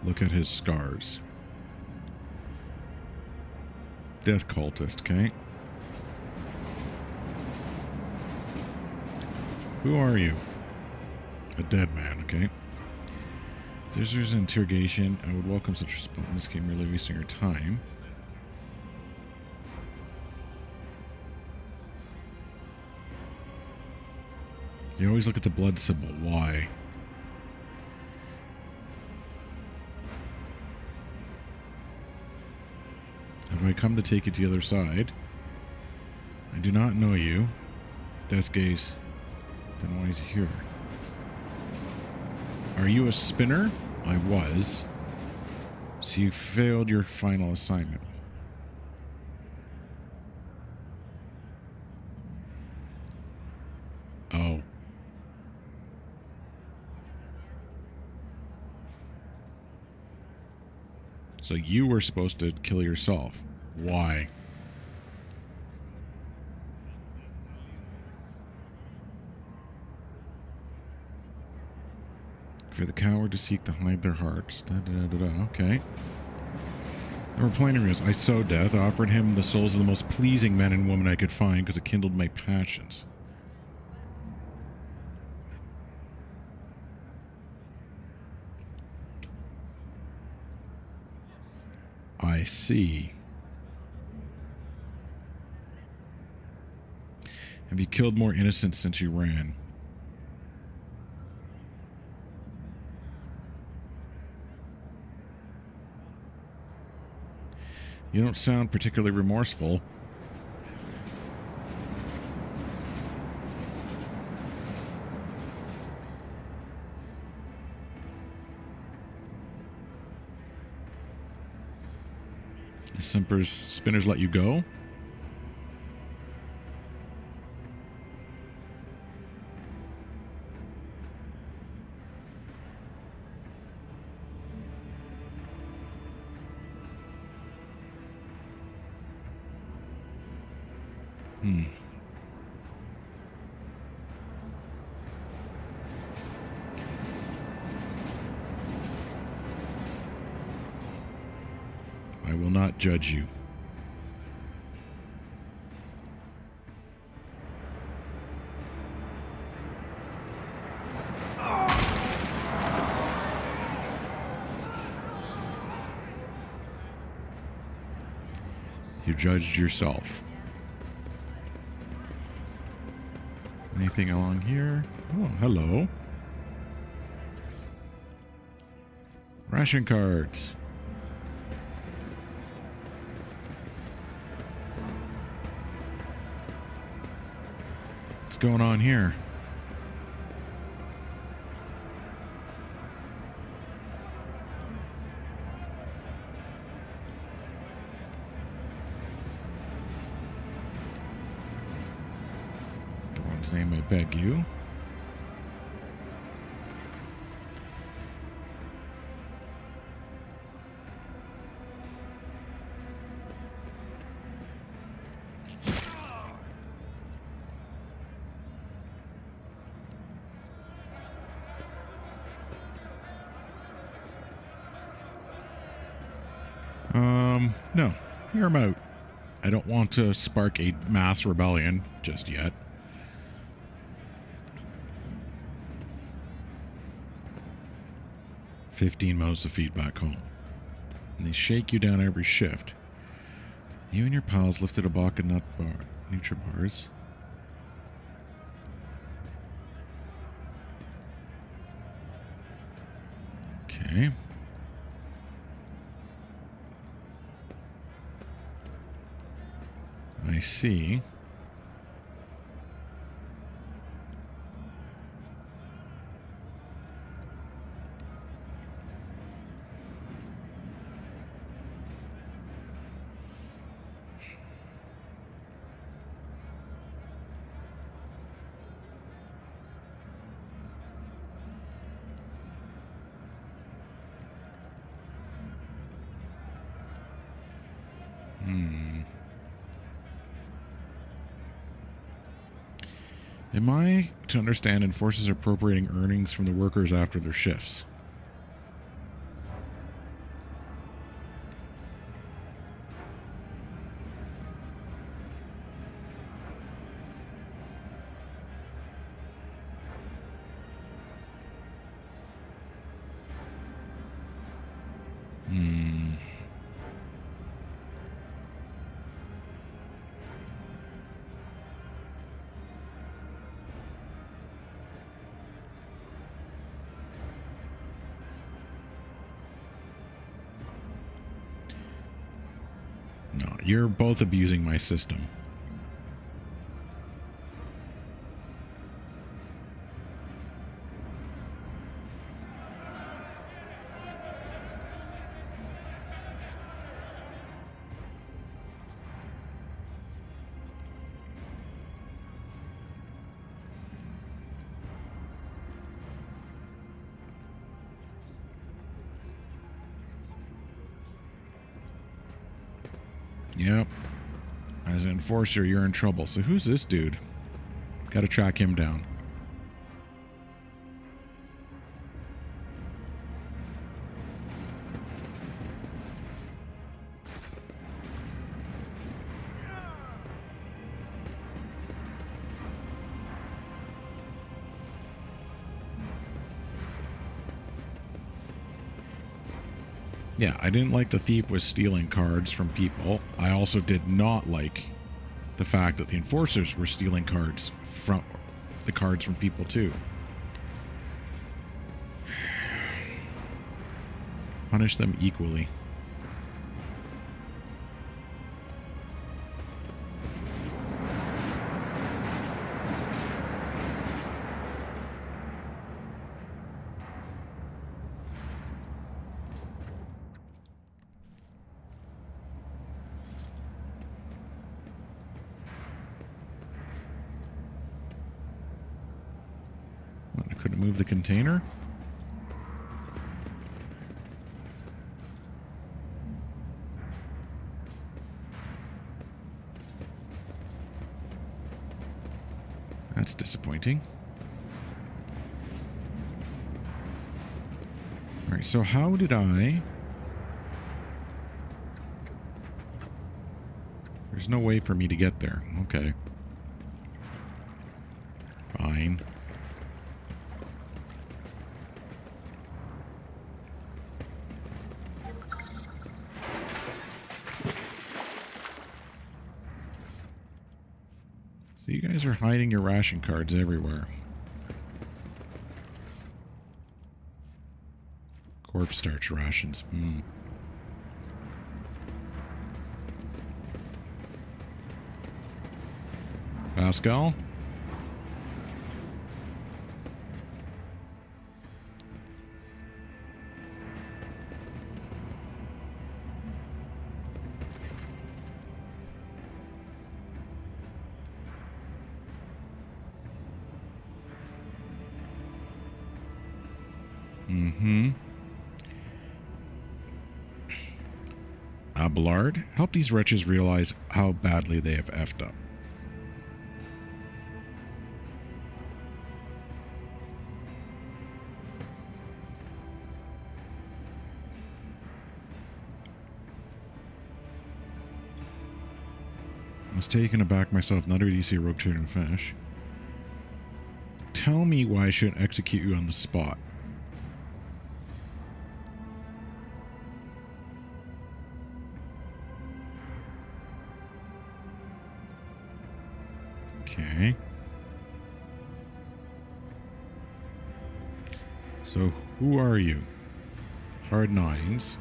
Look at his scars. Death cultist, okay? Who are you? A dead man, okay? If there's an interrogation, I would welcome such a response in this game, really wasting our time. You always look at the blood symbol. Why? Have I come to take you to the other side? I do not know you. Death gaze. Then why is he here? Are you a spinner? I was. So you failed your final assignment. Oh. So you were supposed to kill yourself. Why? For the coward to seek to hide their hearts. Da, da, da, da. Okay. There were plenty of reasons. I sowed death, offered him the souls of the most pleasing men and women I could find because it kindled my passions. I see. Have you killed more innocents since you ran? You don't sound particularly remorseful. The spinners let you go? I will not judge you. You judged yourself. Anything along here? Oh, hello. Ration cards. What's going on here? The one's name, I beg you. No. Hear him out. I don't want to spark a mass rebellion just yet. "15 modes to feed back home. And they shake you down every shift. You and your pals lifted a block of neutral bars. Okay. I see. Am I to understand enforcers are appropriating earnings from the workers after their shifts? No, you're both abusing my system. Yep. As an enforcer, you're in trouble. So who's this dude? Gotta track him down. Yeah, I didn't like the thief was stealing cards from people. I also did not like the fact that the enforcers were stealing cards from people too. Punish them equally. I couldn't move the container. That's disappointing. Alright, so how did I... There's no way for me to get there. Okay. Fine. So you guys are hiding your ration cards everywhere. Corpse starch rations. Pascal? Abelard, help these wretches realize how badly they have effed up. I was taken aback myself. Not only do you see a rogue trader and finish. Tell me why I shouldn't execute you on the spot. Okay. So, who are you? Hard nines.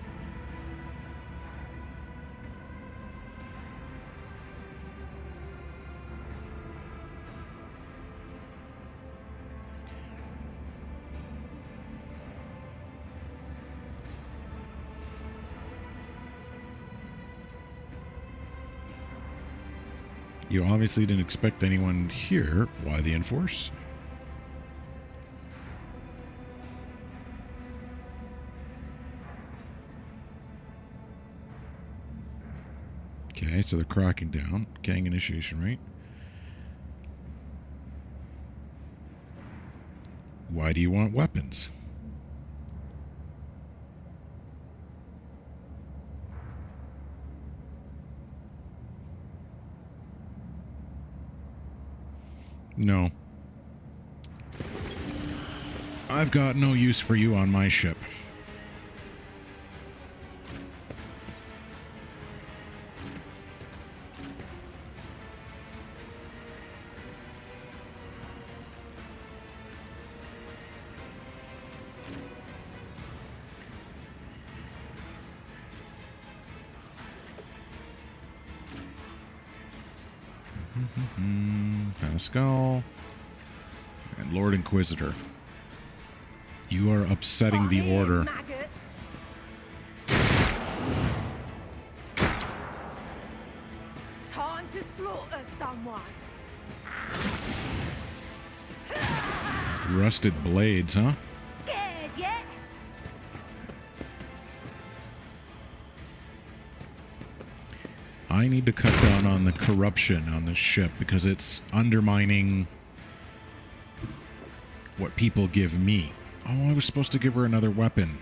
You obviously didn't expect anyone here. Why the enforce? Okay, so they're cracking down. Gang initiation rate. Why do you want weapons? No. I've got no use for you on my ship. Pascal and Lord Inquisitor. You are upsetting the order. Time to slaughter someone. Rusted blades, huh? Scared yet? I need to cut down on the corruption on this ship because it's undermining what people give me. Oh, I was supposed to give her another weapon.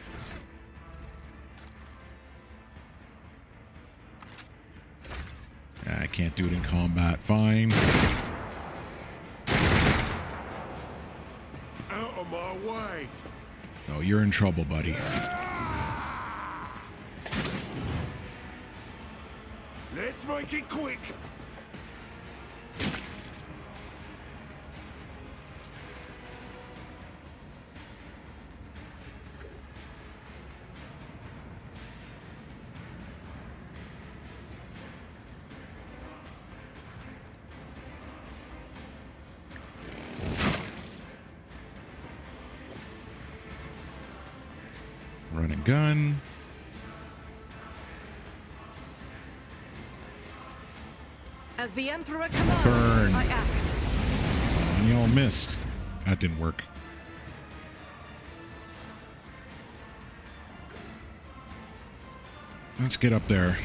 I can't do it in combat. Fine. Out of my way! Oh, you're in trouble, buddy. Let's make it quick. Run and gun. As the Emperor commands, Burn. I act. And y'all missed. That didn't work. Let's get up there.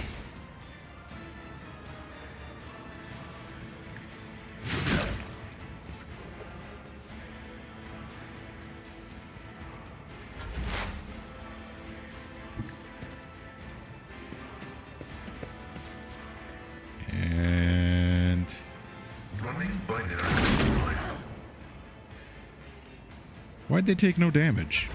And why'd they take no damage?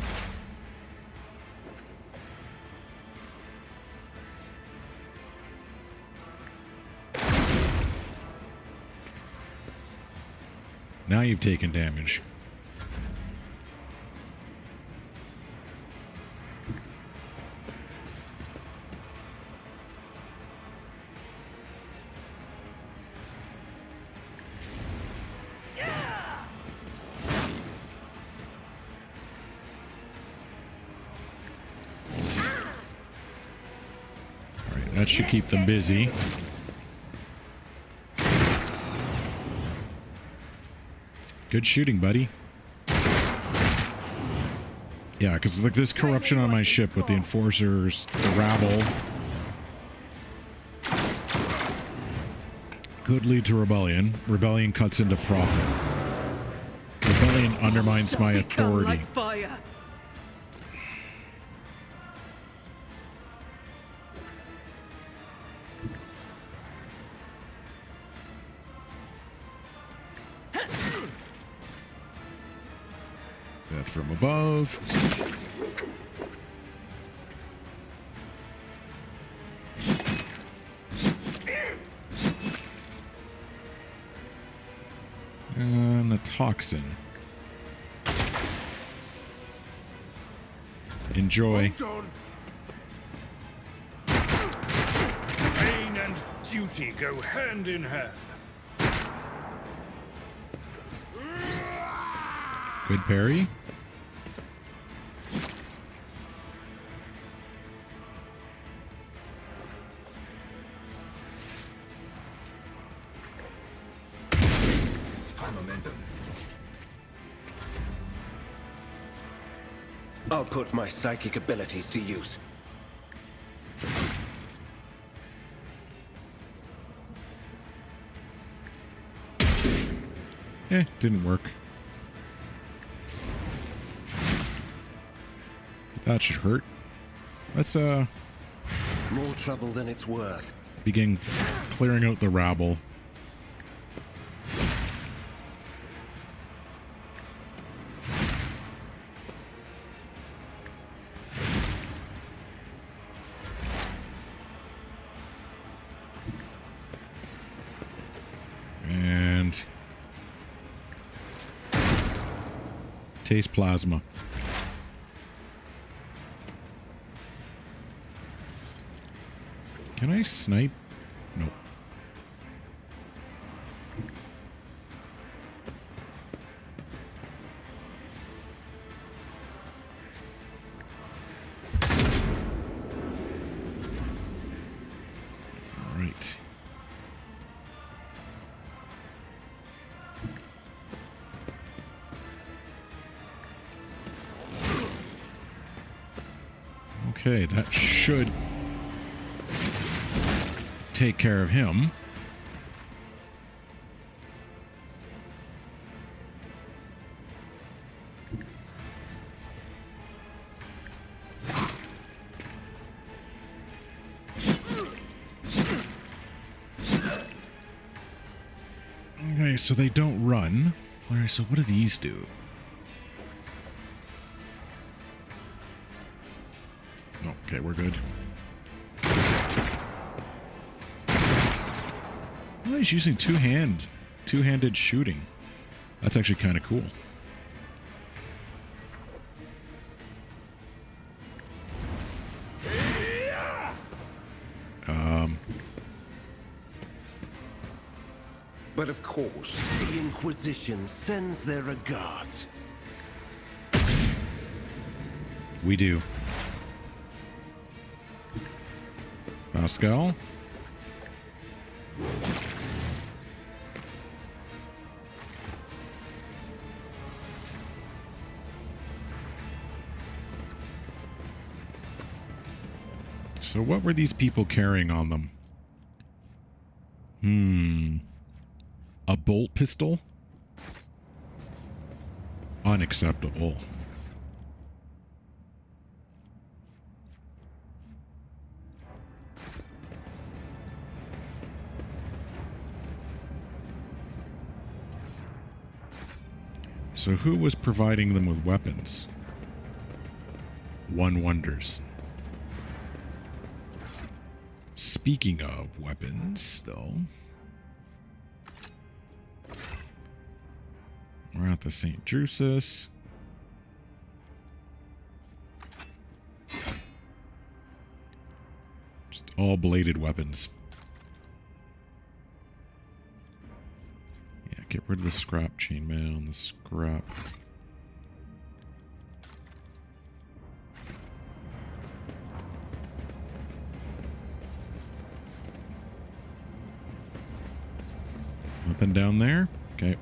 Now you've taken damage. Alright, that should keep them busy. Good shooting, buddy. Yeah, because like this corruption on my ship with the enforcers, the rabble, could lead to rebellion. Rebellion cuts into profit. Rebellion undermines my authority. Like fire. Death from above. And the toxin. Enjoy. Hold on. Pain and duty go hand in hand. Good parry. I'll put my psychic abilities to use. Didn't work. That should hurt. Let's More trouble than it's worth. begin clearing out the rabble. And taste plasma. Can I snipe? Nope. All right. Okay, that should take care of him. Okay, so they don't run. Alright, so what do these do? Oh, okay, we're good. Oh, he's using two-handed shooting. That's actually kind of cool. But of course, the Inquisition sends their regards. We do. Pascal. So what were these people carrying on them? A bolt pistol? Unacceptable. So who was providing them with weapons? One wonders. Speaking of weapons, though, we're at the St. Drusus. Just all bladed weapons. Yeah, get rid of the scrap chainmail and the scrap. Nothing down there? Okay.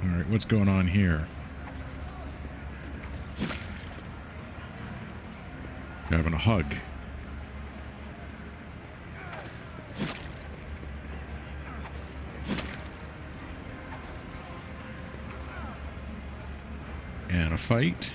Alright, what's going on here? You're having a hug. And a fight.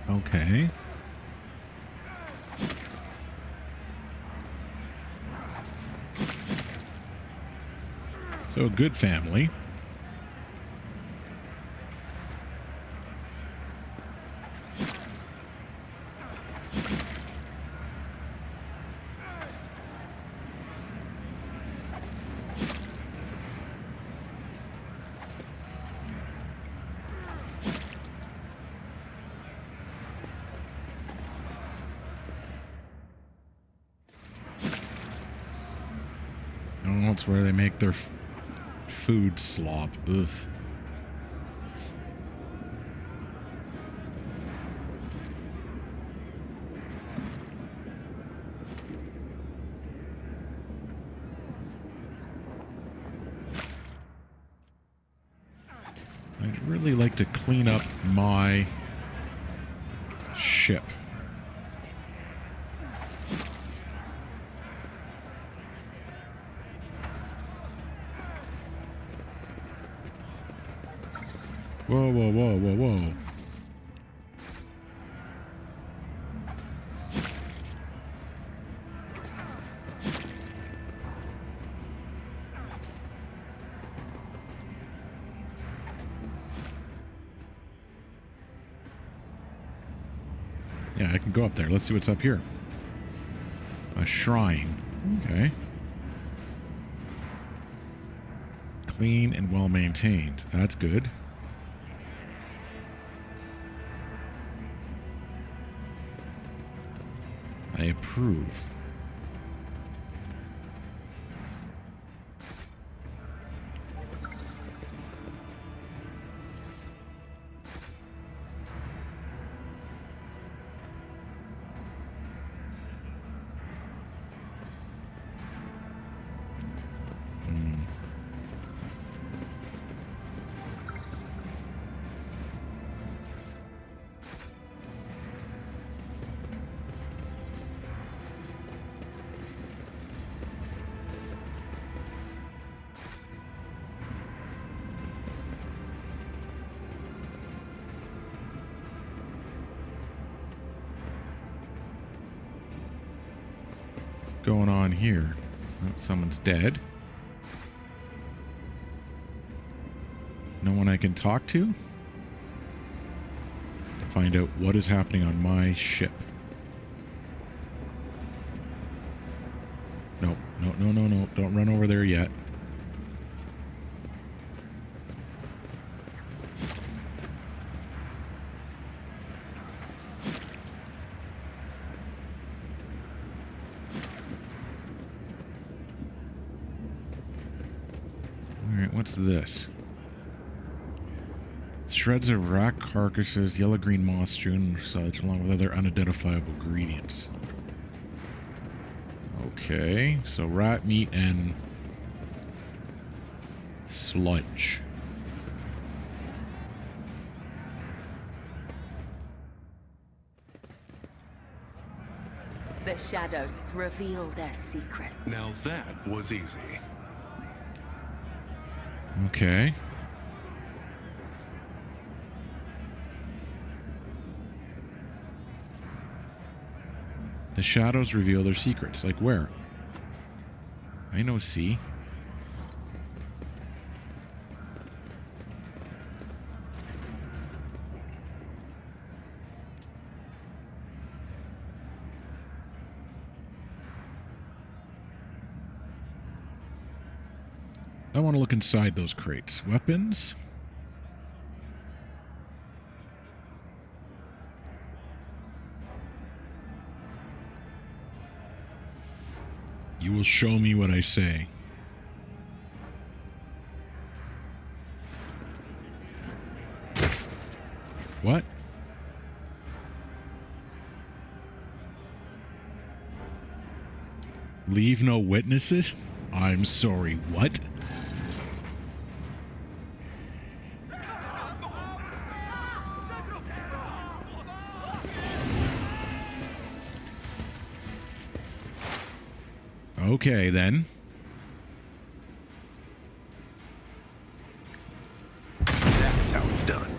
Okay. So, good family. Oh, that's where they make their food slop. Ugh. I'd really like to clean up my ship. Whoa, whoa, whoa, whoa, whoa. Yeah, I can go up there. Let's see what's up here. A shrine. Okay. Clean and well maintained. That's good. I approve. here? Oh, someone's dead. No one I can talk to? Find out what is happening on my ship. No, no, no, no, no. Don't run over there yet. Alright, what's this? Shreds of rat carcasses, yellow-green moss strewn such, along with other unidentifiable ingredients. Okay, so rat meat and sludge. The shadows reveal their secrets. Now that was easy. Okay. The shadows reveal their secrets. Like where? I know C. I want to look inside those crates. Weapons? You will show me what I say. What? Leave no witnesses? I'm sorry, what? Okay, then. That's how it's done.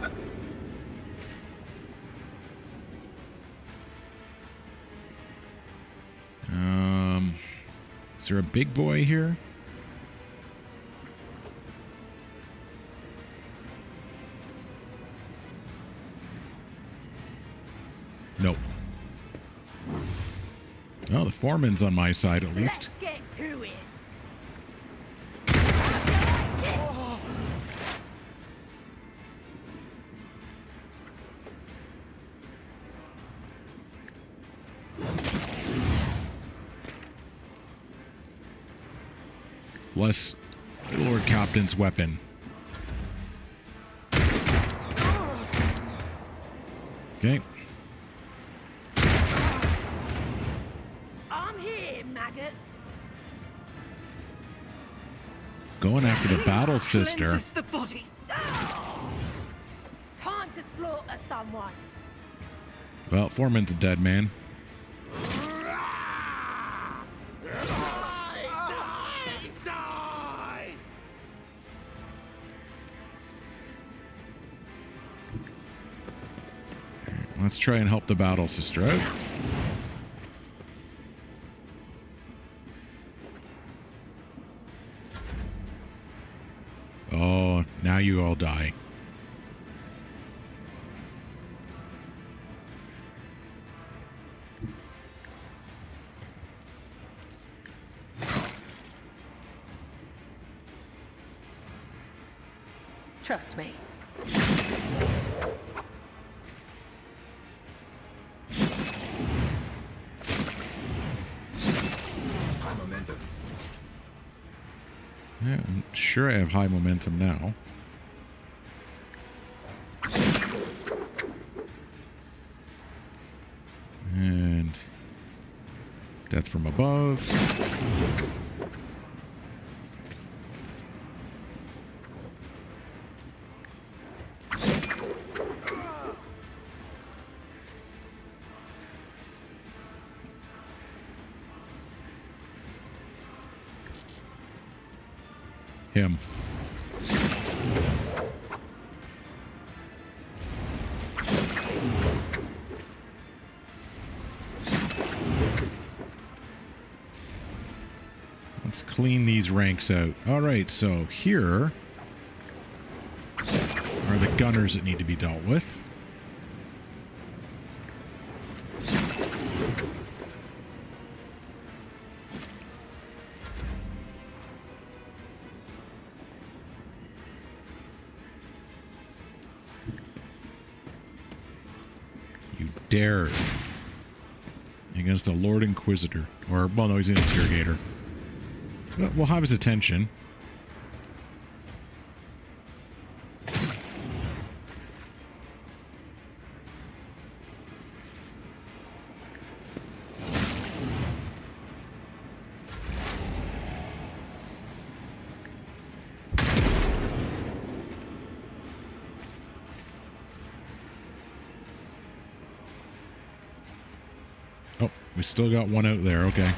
Is there a big boy here? Nope. Oh, the foreman's on my side at least. Let's get to it. Bless the Lord Captain's weapon. Okay. I'm here, maggot. Going after the battle sister. Cleanses the body. Time to slaughter someone. Well, foreman's a dead man. Let's try and help the battle sister out. Oh, now you all die. Trust me. Yeah, I'm sure I have high momentum now. And death from above. Him. clean these ranks out. Alright, so here are the gunners that need to be dealt with. You dare against a Lord Inquisitor. Or, well, no, he's an Interrogator. But we'll have his attention. Oh, we still got one out there, okay.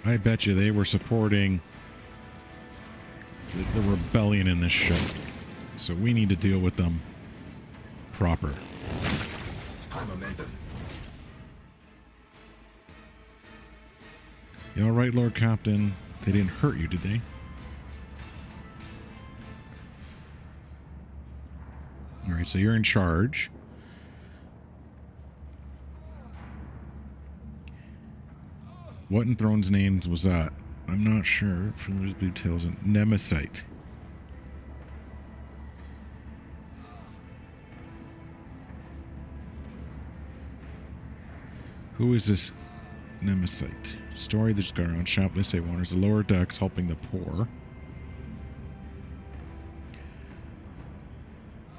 I bet you they were supporting the rebellion in this show. So we need to deal with them proper. High momentum. You all right, Lord Captain? They didn't hurt you, did they? All right, so you're in charge. What in Throne's names was that? I'm not sure. From those details, Nemesite. Who is this Nemesite? Story that's gone around shop. They say wanders the lower decks helping the poor.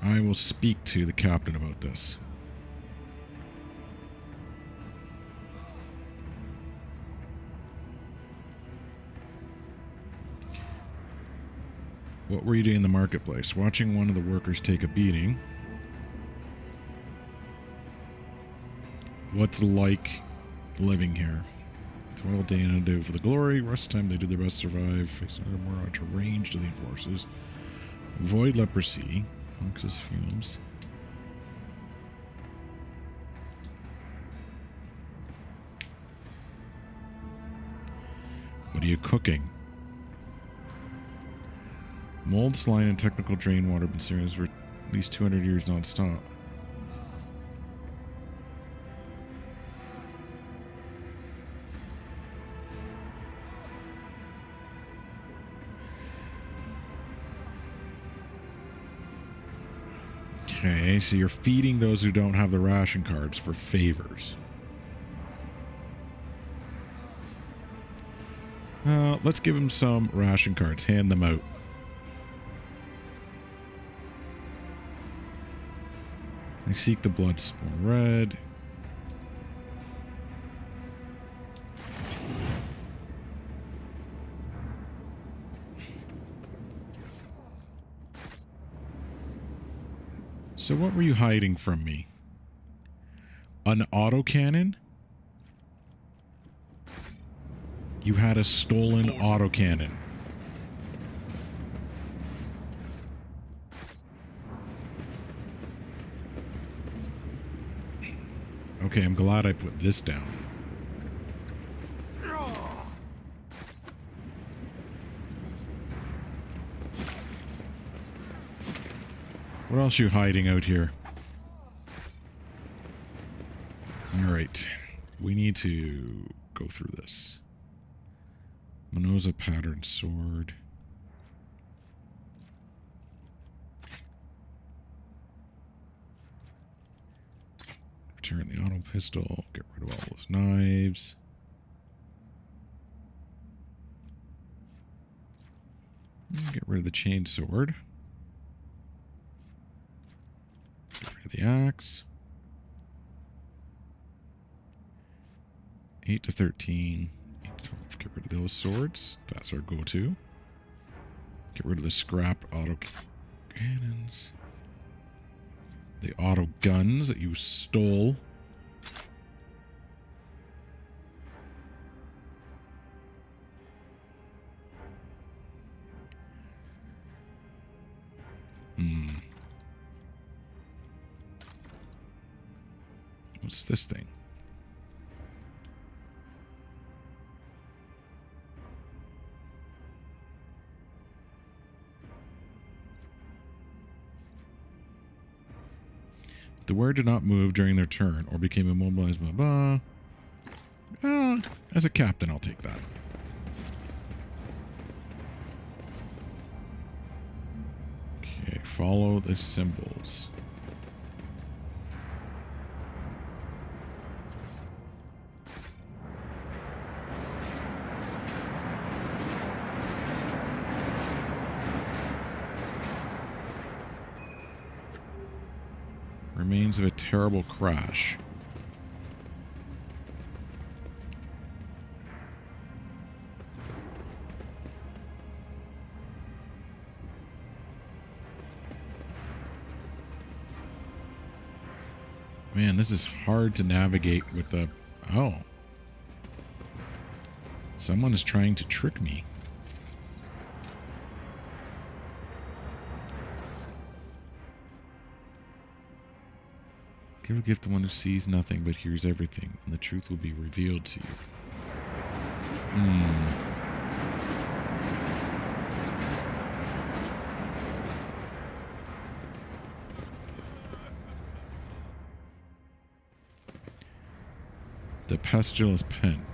I will speak to the captain about this. What were you doing in the marketplace? Watching one of the workers take a beating. What's like living here? Toil day in and day for the glory. Rest time they do their best to survive. Facing more onto range to the forces. Avoid leprosy. Oxus fumes. What are you cooking? Mold, slime, and technical drain water have been serious for at least 200 years non-stop. Okay, so you're feeding those who don't have the ration cards for favors. Let's give them some ration cards. Hand them out. I seek the Bloodspun red. So what were you hiding from me? An autocannon? You had a stolen autocannon. Okay, I'm glad I put this down. What else are you hiding out here? Alright. We need to go through this. Minoza pattern sword. Return the auto pistol. Get rid of all those knives. Get rid of the chain sword. Get rid of the axe. 8 to 13. 8 to 12. Get rid of those swords. That's our go-to. Get rid of the scrap auto cannons. The auto guns that you stole. What's this thing? The wearer did not move during their turn or became immobilized, blah, blah. As a captain, I'll take that. Okay, follow the symbols. Remains of a terrible crash. Man, this is hard to navigate with the... Oh. Someone is trying to trick me. Give a gift to one who sees nothing but hears everything, and the truth will be revealed to you. The pestilous pen.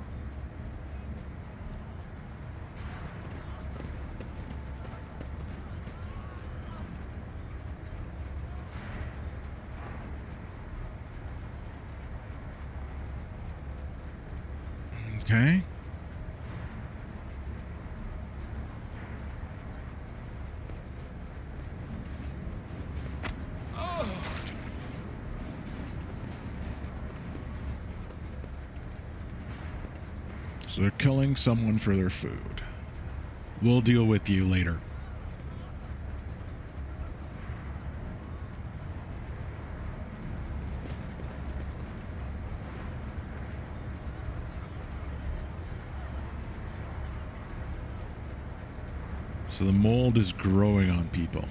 Okay. So they're killing someone for their food. We'll deal with you later. So the mold is growing on people.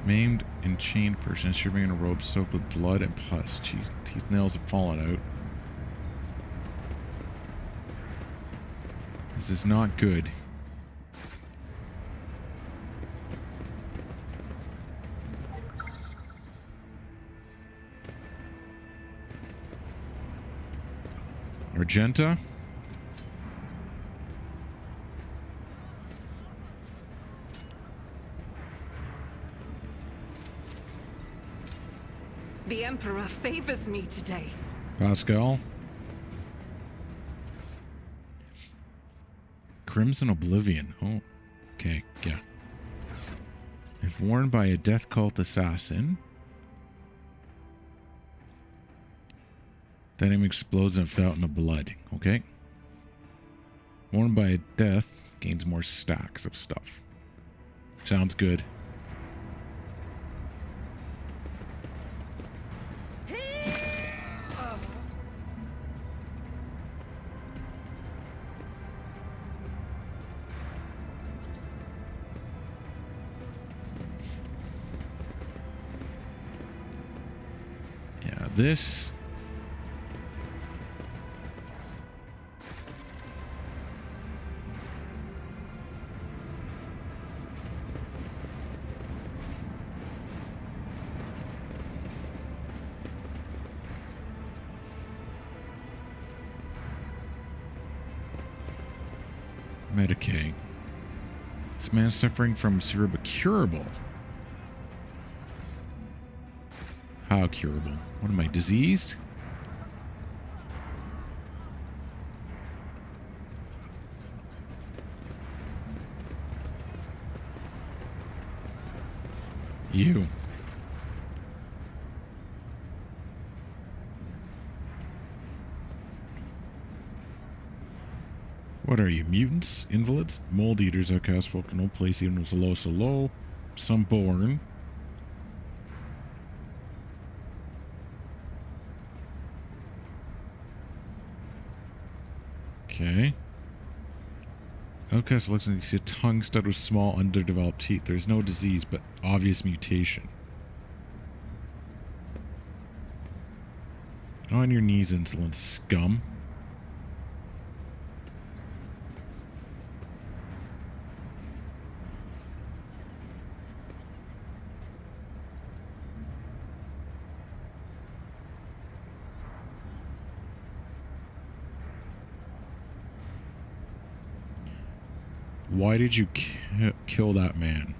Maimed and chained person shivering in a robe soaked with blood and pus. Teeth nails have fallen out. This is not good. Argenta. The Emperor favors me today. Pascal. Crimson Oblivion. Oh, okay, yeah. If worn by a death cult assassin, that item explodes in a fountain of blood. Okay. Worn by a death gains more stacks of stuff. Sounds good. Yeah, this... Medicaid. This man is suffering from curable. How curable? What am I, diseased? You. What are you, mutants? Invalids? Mold eaters, outcast folk, no place even was low, so low. Some born. Okay, so it looks like you see a tongue studded with small, underdeveloped teeth. There's no disease, but obvious mutation. On your knees, insolent scum. Why did you kill that man?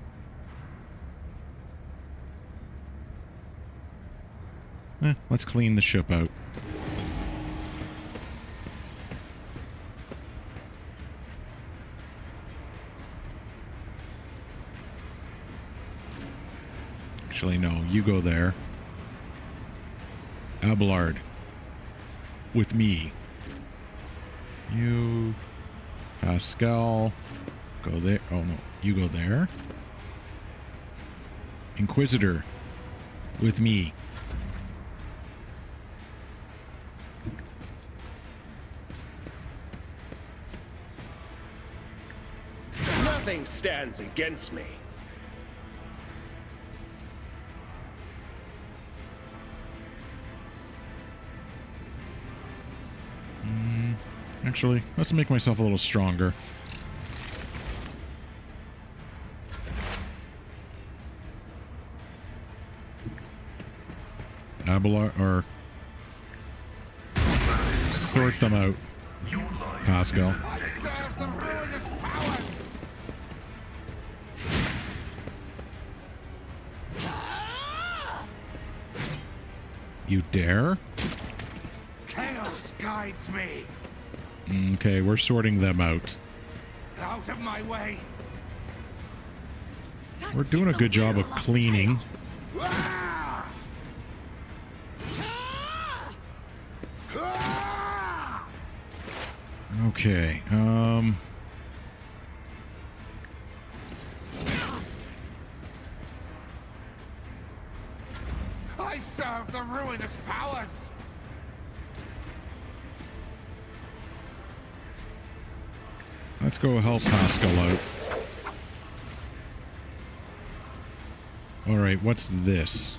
Let's clean the ship out. Actually, no. You go there. Abelard. With me. You... Pascal... Go there. Oh, no. You go there. Inquisitor. With me. Nothing stands against me. Actually, let's make myself a little stronger. Abelard, or... sort them out. Pascal. You dare? Chaos guides me. Okay, we're sorting them out. Out of my way. We're doing a good job of cleaning. Okay, I serve the ruinous powers. let's go help Pascal out. Alright, what's this?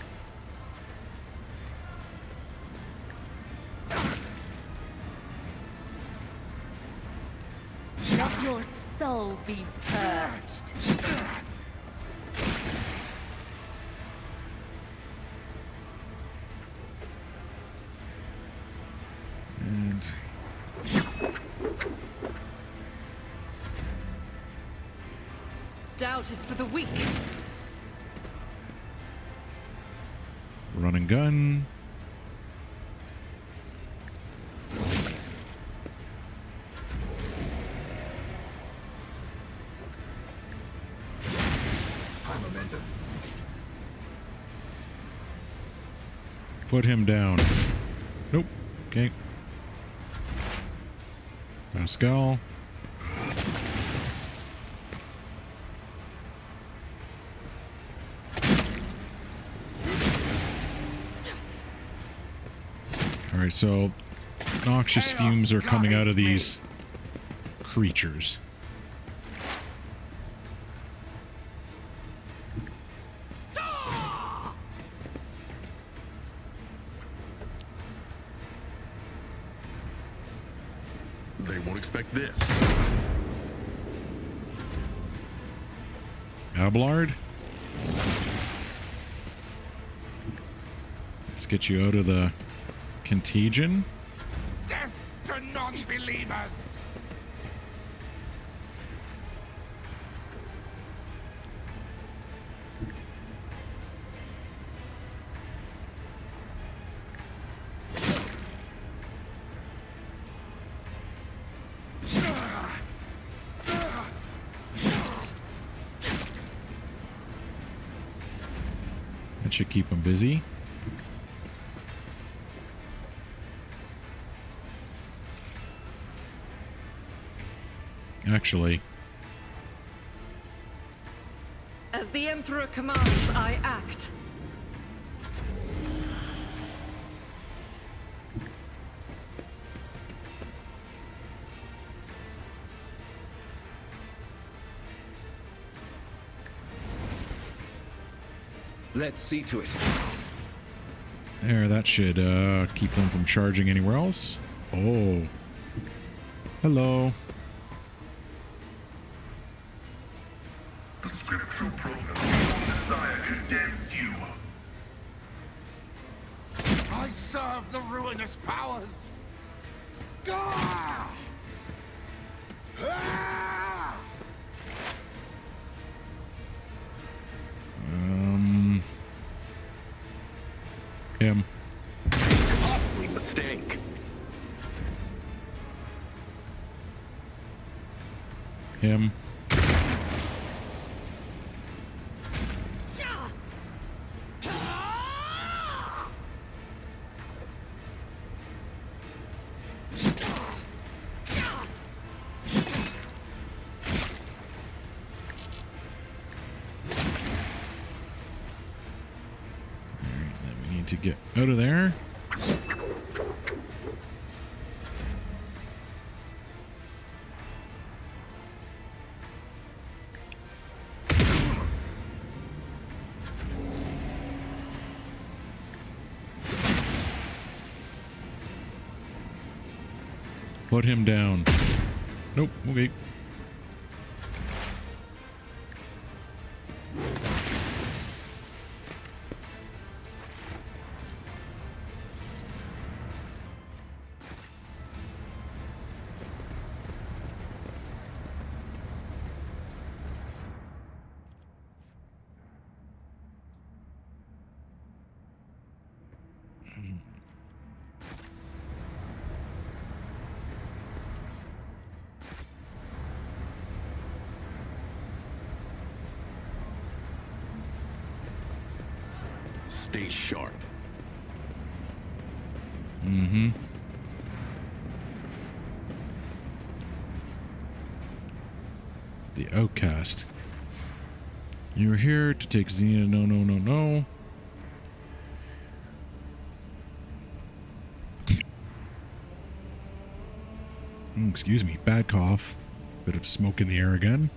Let your soul be purged. And... Doubt is for the weak. run and gun. Put him down. Nope. Okay. Pascal. Alright, so noxious fumes are coming out of these creatures. They won't expect this. Abelard. Let's get you out of the contagion. Death to non-believers! That should keep him busy. Actually, As the Emperor commands, I act. Let's see to it. There, that should keep them from charging anywhere else. Oh. Hello. The scriptural program Messiah condemns you. I serve the ruinous powers. Ah! Ah! Him. Costly mistake. Him. To get out of there. Put him down. Nope, okay. Stay sharp. Mm-hmm. The outcast. You're here to take Xena. No, no, no, no. Excuse me. Bad cough. Bit of smoke in the air again.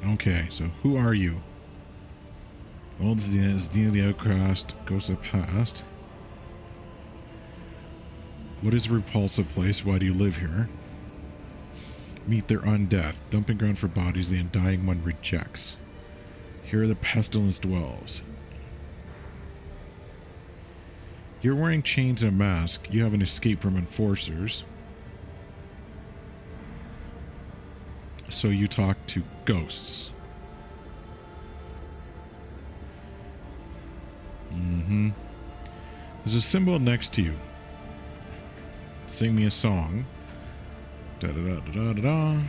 Okay, so who are you? Old Xena the Outcast, Ghost of the Past. What is a repulsive place? Why do you live here? Meet their undeath, dumping ground for bodies the undying one rejects. Here the pestilence dwells. You're wearing chains and a mask. You haven't escaped from enforcers. So you talk to ghosts. Mm-hmm. There's a symbol next to you. Sing me a song. Da-da-da-da-da-da.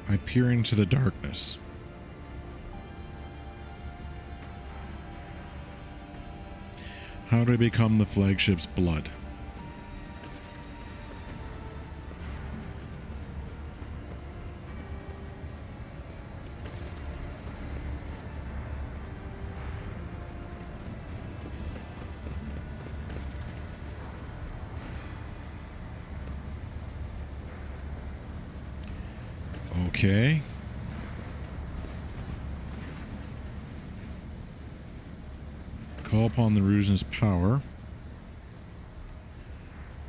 I peer into the darkness. How do I become the flagship's blood? Okay. Call upon the Rusen's power.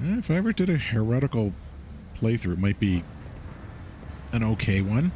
If I ever did a heretical playthrough, it might be an okay one.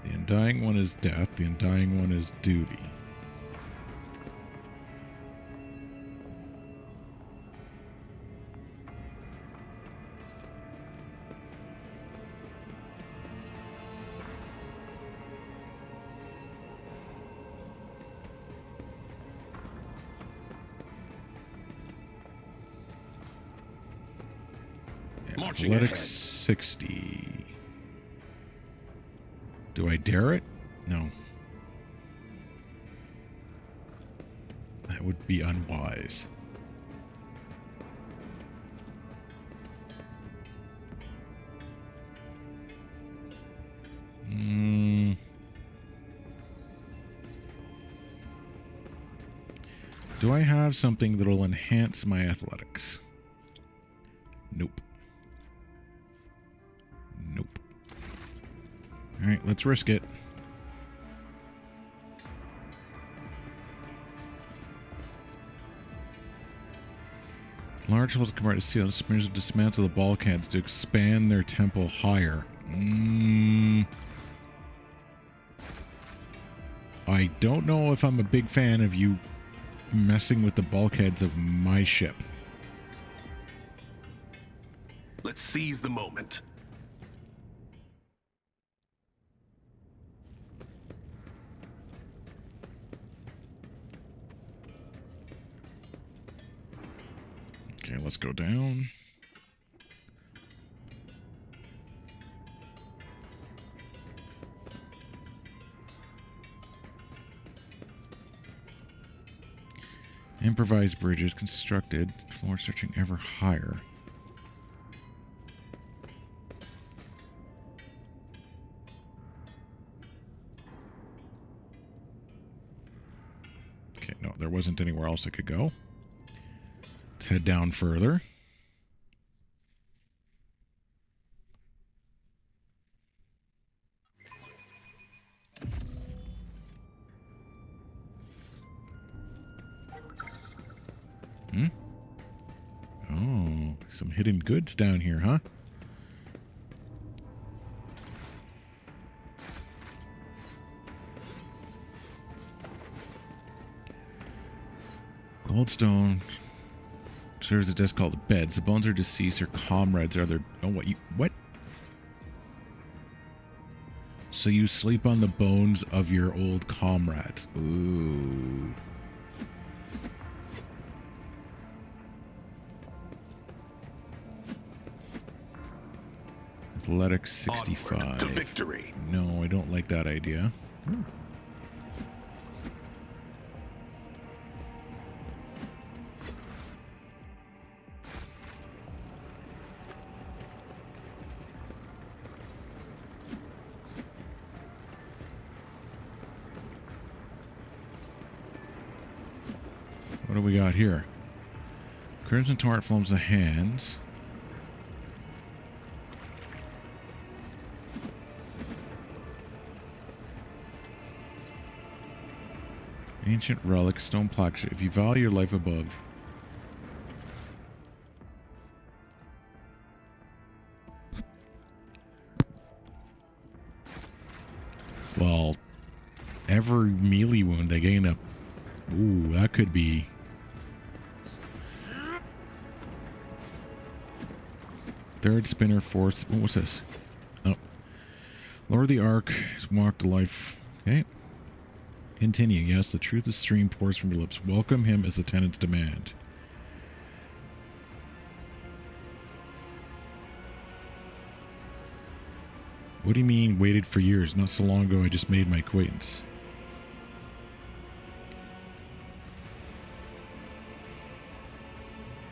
The undying one is death, the undying one is duty. Marching Athletics ahead. 60. Do I dare it? No. That would be unwise. Do I have something that'll enhance my athletics? Nope. Nope. Alright, let's risk it. Large holes convert to seal and dismantle the bulkheads to expand their temple higher. I don't know if I'm a big fan of you messing with the bulkheads of my ship. Let's seize the moment. Okay, let's go down. Improvised bridges constructed, floor searching ever higher. Okay, no, there wasn't anywhere else I could go. Let's head down further. Oh, some hidden goods down here, huh? Goldstone serves as a desk called beds. The bones are deceased. Their comrades are their... Oh, what? So you sleep on the bones of your old comrades. Ooh. Athletics 65. Onward to victory. No, I don't like that idea. What do we got here? Crimson Torrent films the hands. Ancient relic, stone plaque. If you value your life above. Well, every melee wound they gain up. Ooh, that could be. Third spinner, fourth. What's this? Oh. Lord of the Ark is walked to life. Okay. Continue. Yes, the truth of stream pours from your lips. Welcome him as the tenants demand. What do you mean, waited for years? Not so long ago I just made my acquaintance.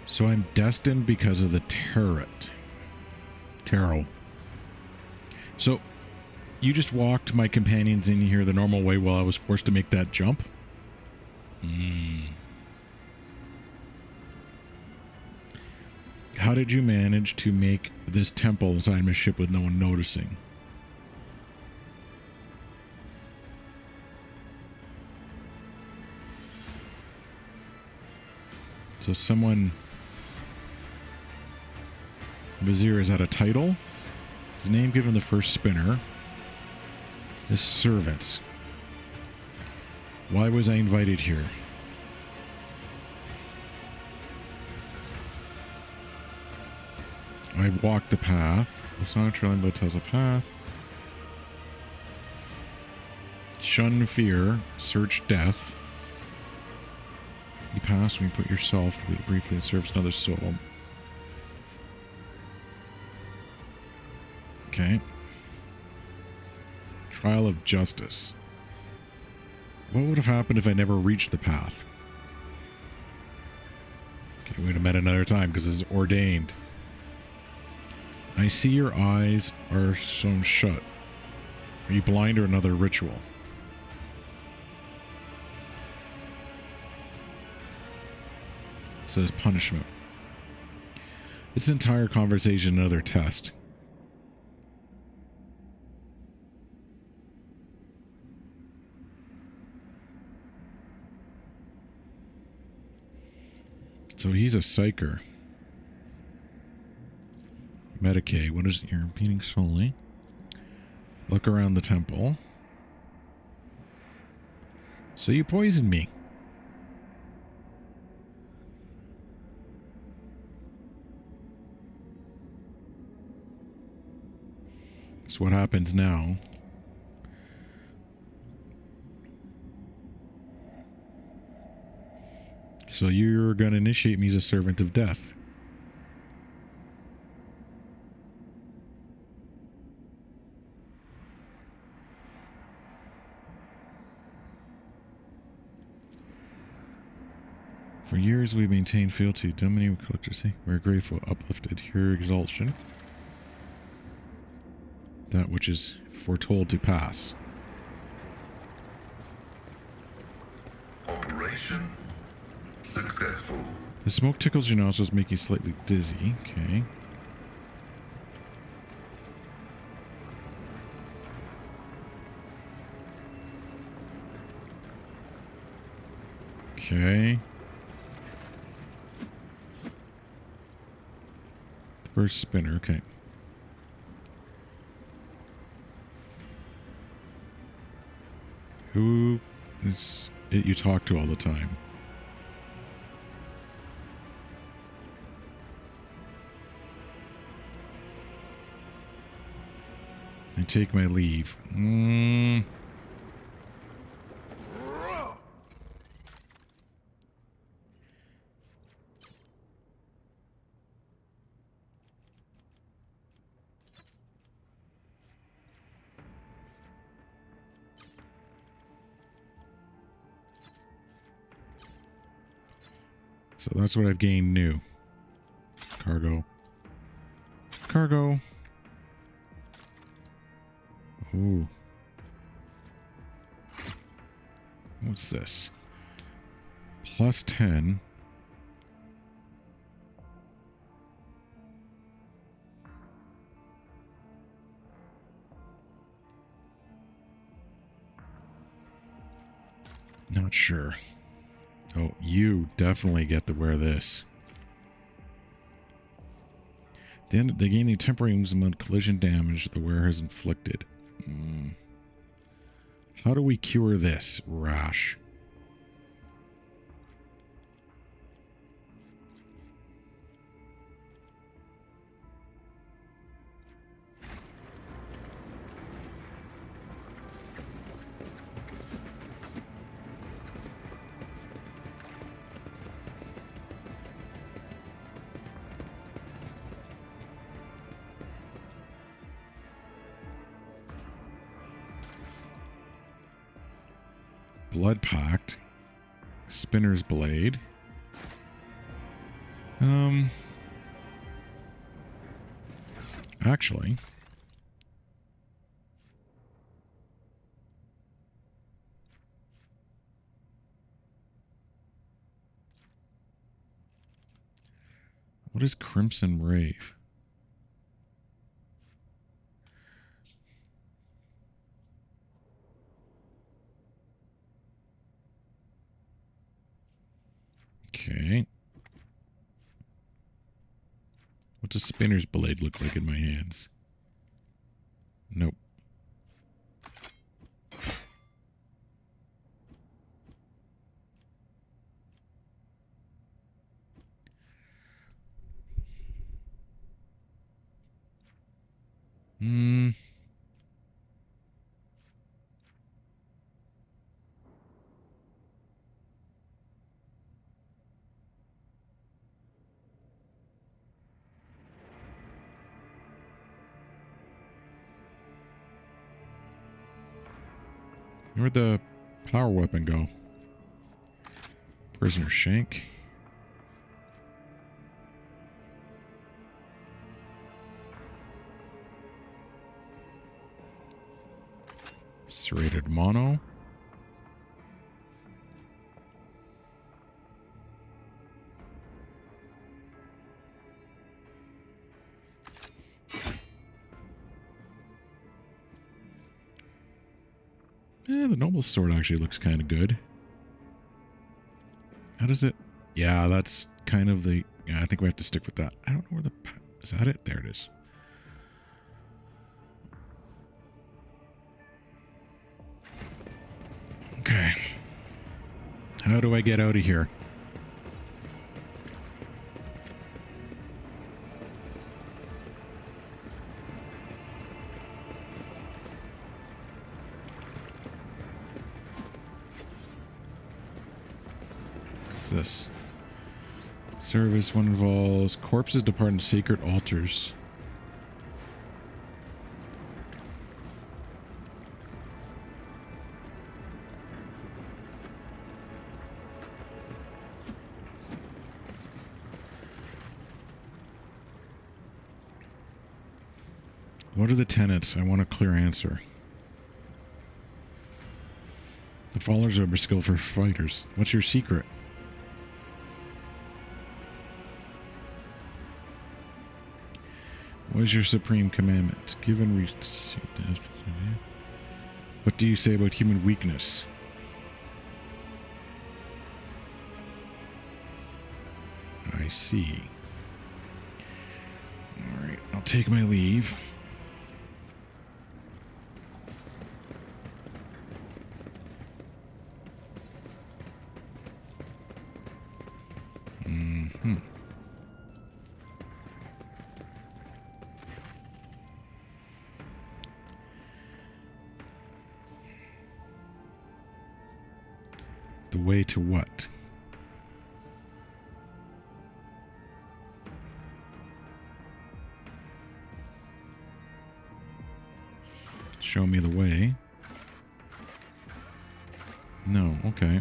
So I'm destined because of the tarot. So, you just walked my companions in here the normal way while I was forced to make that jump? How did you manage to make this temple inside my ship with no one noticing? So someone... Vizier is that a title? His name given the first spinner. His servants. Why was I invited here? I walked the path. It's not a trailing but tells a path. Shun fear. Search death. You pass when you put yourself briefly and serves another soul. Okay. Trial of Justice. What would have happened if I never reached the path? Okay, we'd have met another time because it's ordained. I see your eyes are sewn shut. Are you blind or another ritual? It says punishment. This entire conversation another test. So he's a psyker. Medicaid. What is it? You're repeating slowly. Look around the temple. So you poisoned me. So what happens now? So you're going to initiate me as a servant of death. For years we maintained fealty. Dominating collectors say we're grateful, uplifted. Your exaltation. That which is foretold to pass. Operation successful. The smoke tickles your nostrils, making you slightly dizzy. Okay. Okay. First spinner, okay. Who is it you talk to all the time? I take my leave. So that's what I've gained new. Cargo. Cargo. Ooh. What's this? Plus 10. Not sure. Oh, you definitely get to wear this. Then they gain the temporary amount of collision damage the wearer has inflicted. How do we cure this rash? Blood Pact. Spinner's Blade. Actually. What is Crimson Rave? Okay. What's a spinner's blade look like in my hands? Nope. Where'd the power weapon go? Prisoner shank. Serrated mono. Yeah, the noble sword actually looks kind of good. How does it? Yeah, that's kind of the... Yeah, I think we have to stick with that. I don't know where the... Is that it? There it is. Okay. How do I get out of here? What's this? Service one involves corpses departing sacred altars. What are the tenets? I want a clear answer. The followers are skillful fighters. What's your secret? What is your supreme commandment? Given what do you say about human weakness? I see. Alright, I'll take my leave. The way to what? Show me the way. No, okay.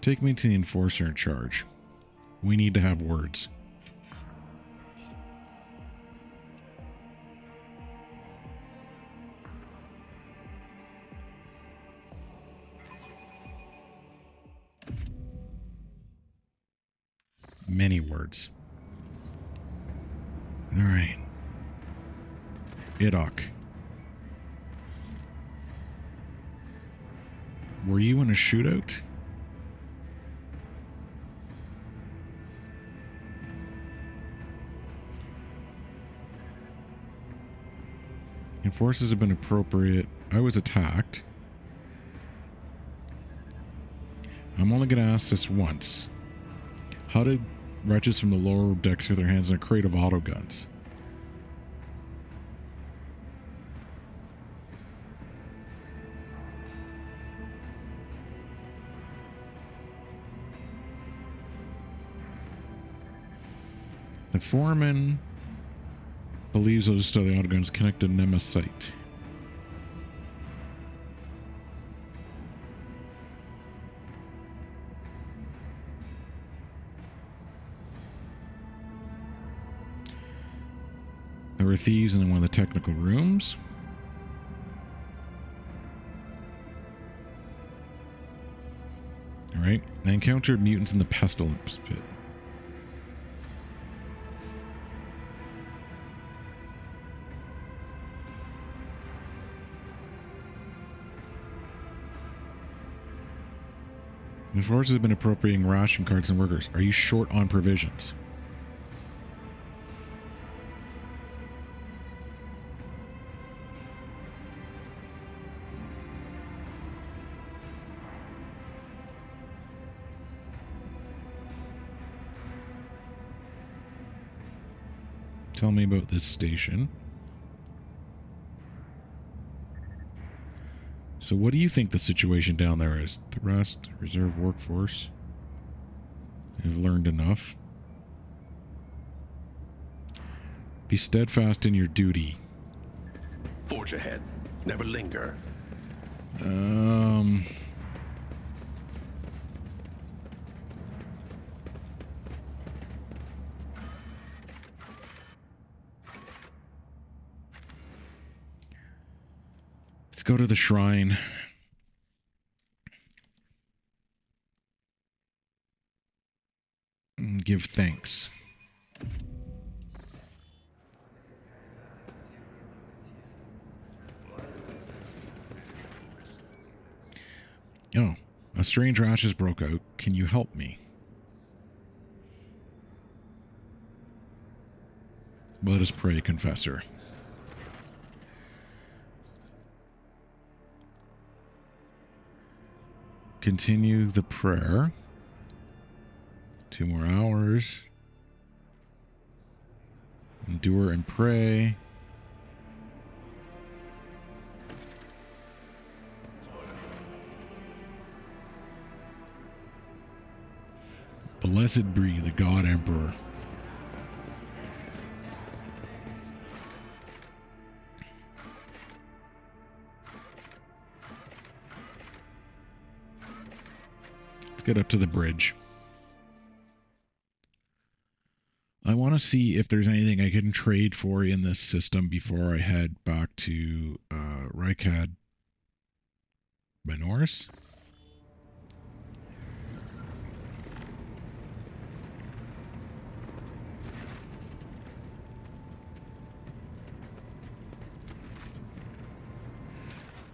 Take me to the enforcer in charge. We need to have words. Many words. Alright. Idok. Were you in a shootout? Enforcers have been appropriate. I was attacked. I'm only going to ask this once. How did wretches from the lower decks get their hands on a crate of autoguns? The foreman believes those other autoguns connect to Nemesis site. There were thieves in one of the technical rooms. Alright. I encountered mutants in the pestilence pit. The forces have been appropriating ration carts and workers. Are you short on provisions? Tell me about this station. So what do you think the situation down there is? The rest, reserve workforce. I've learned enough. Be steadfast in your duty. Forge ahead. Never linger. Let's go to the shrine. And give thanks. Oh, a strange rash has broke out. Can you help me? Let us pray, Confessor. Continue the prayer. 2 more hours. Endure and pray. Blessed be the God Emperor. Let's get up to the bridge. I want to see if there's anything I can trade for in this system before I head back to Rykad Menoris.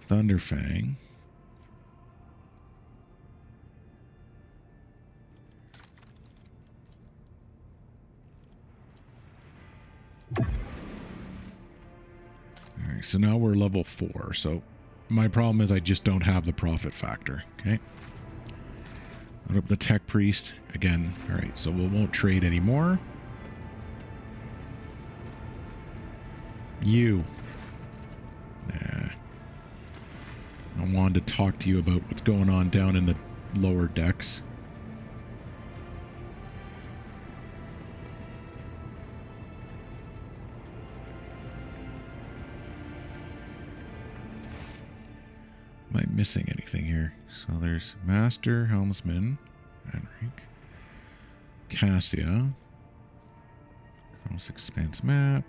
Thunderfang. Alright, so now we're level 4. So my problem is I just don't have the profit factor. Okay. Load up the Tech Priest again. Alright, so we won't trade anymore. You. Nah. I wanted to talk to you about what's going on down in the lower decks. Am I missing anything here? So there's Master, Helmsman, Henrik, Cassia, Cross Expanse Map,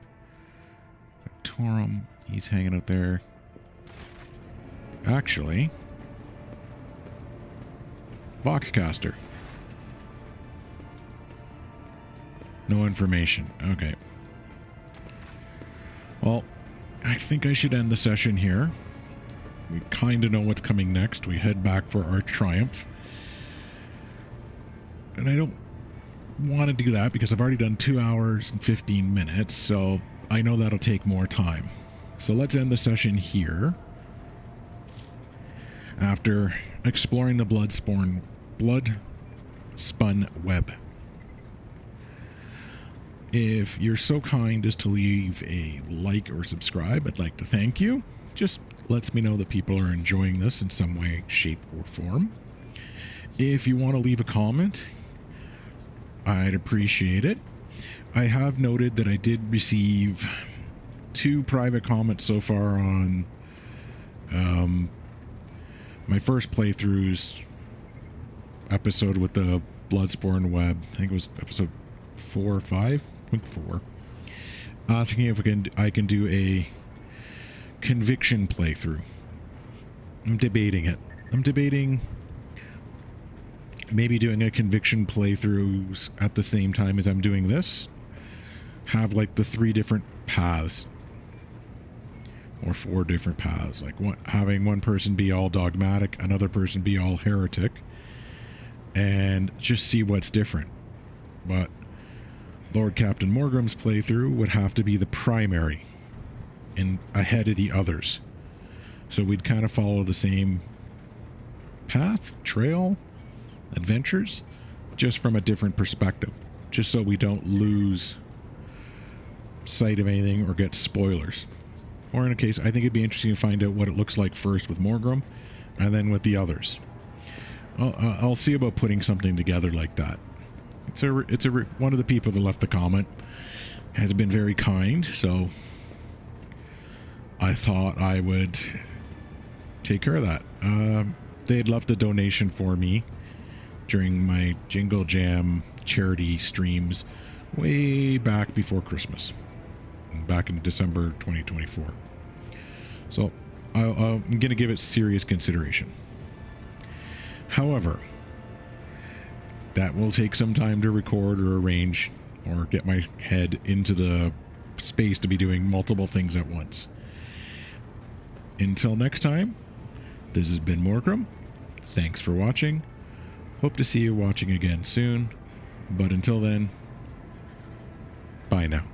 Victorum, he's hanging out there. Actually, Voxcaster. No information. Okay. Well, I think I should end the session here. We kind of know what's coming next. We head back for our Triumph. And I don't want to do that because I've already done 2 hours and 15 minutes, so I know that'll take more time. So let's end the session here. After exploring the Bloodspun web. If you're so kind as to leave a like or subscribe, I'd like to thank you. Just lets me know that people are enjoying this in some way, shape, or form. If you want to leave a comment, I'd appreciate it. I have noted that I did receive 2 private comments so far on my first playthrough's episode with the Bloodspun web. I think it was episode 4 or 5. I think 4. Asking if I can do a conviction playthrough. I'm debating it. I'm debating maybe doing a conviction playthrough at the same time as I'm doing this. Have like the 3 different paths. Or 4 different paths. Like having one person be all Dogmatic, another person be all Heretic. And just see what's different. But Lord Captain Mhorgrimm's playthrough would have to be the primary. And ahead of the others. So we'd kind of follow the same path, trail, adventures, just from a different perspective. Just so we don't lose sight of anything or get spoilers. Or in a case, I think it'd be interesting to find out what it looks like first with Mhorgrimm, and then with the others. I'll see about putting something together like that. It's one of the people that left the comment, has been very kind, so I thought I would take care of that. They had left a donation for me during my Jingle Jam charity streams way back before Christmas, back in December 2024. So I'm going to give it serious consideration. However, that will take some time to record or arrange or get my head into the space to be doing multiple things at once. Until next time, this has been Mhorgrimm. Thanks for watching. Hope to see you watching again soon. But until then, bye now.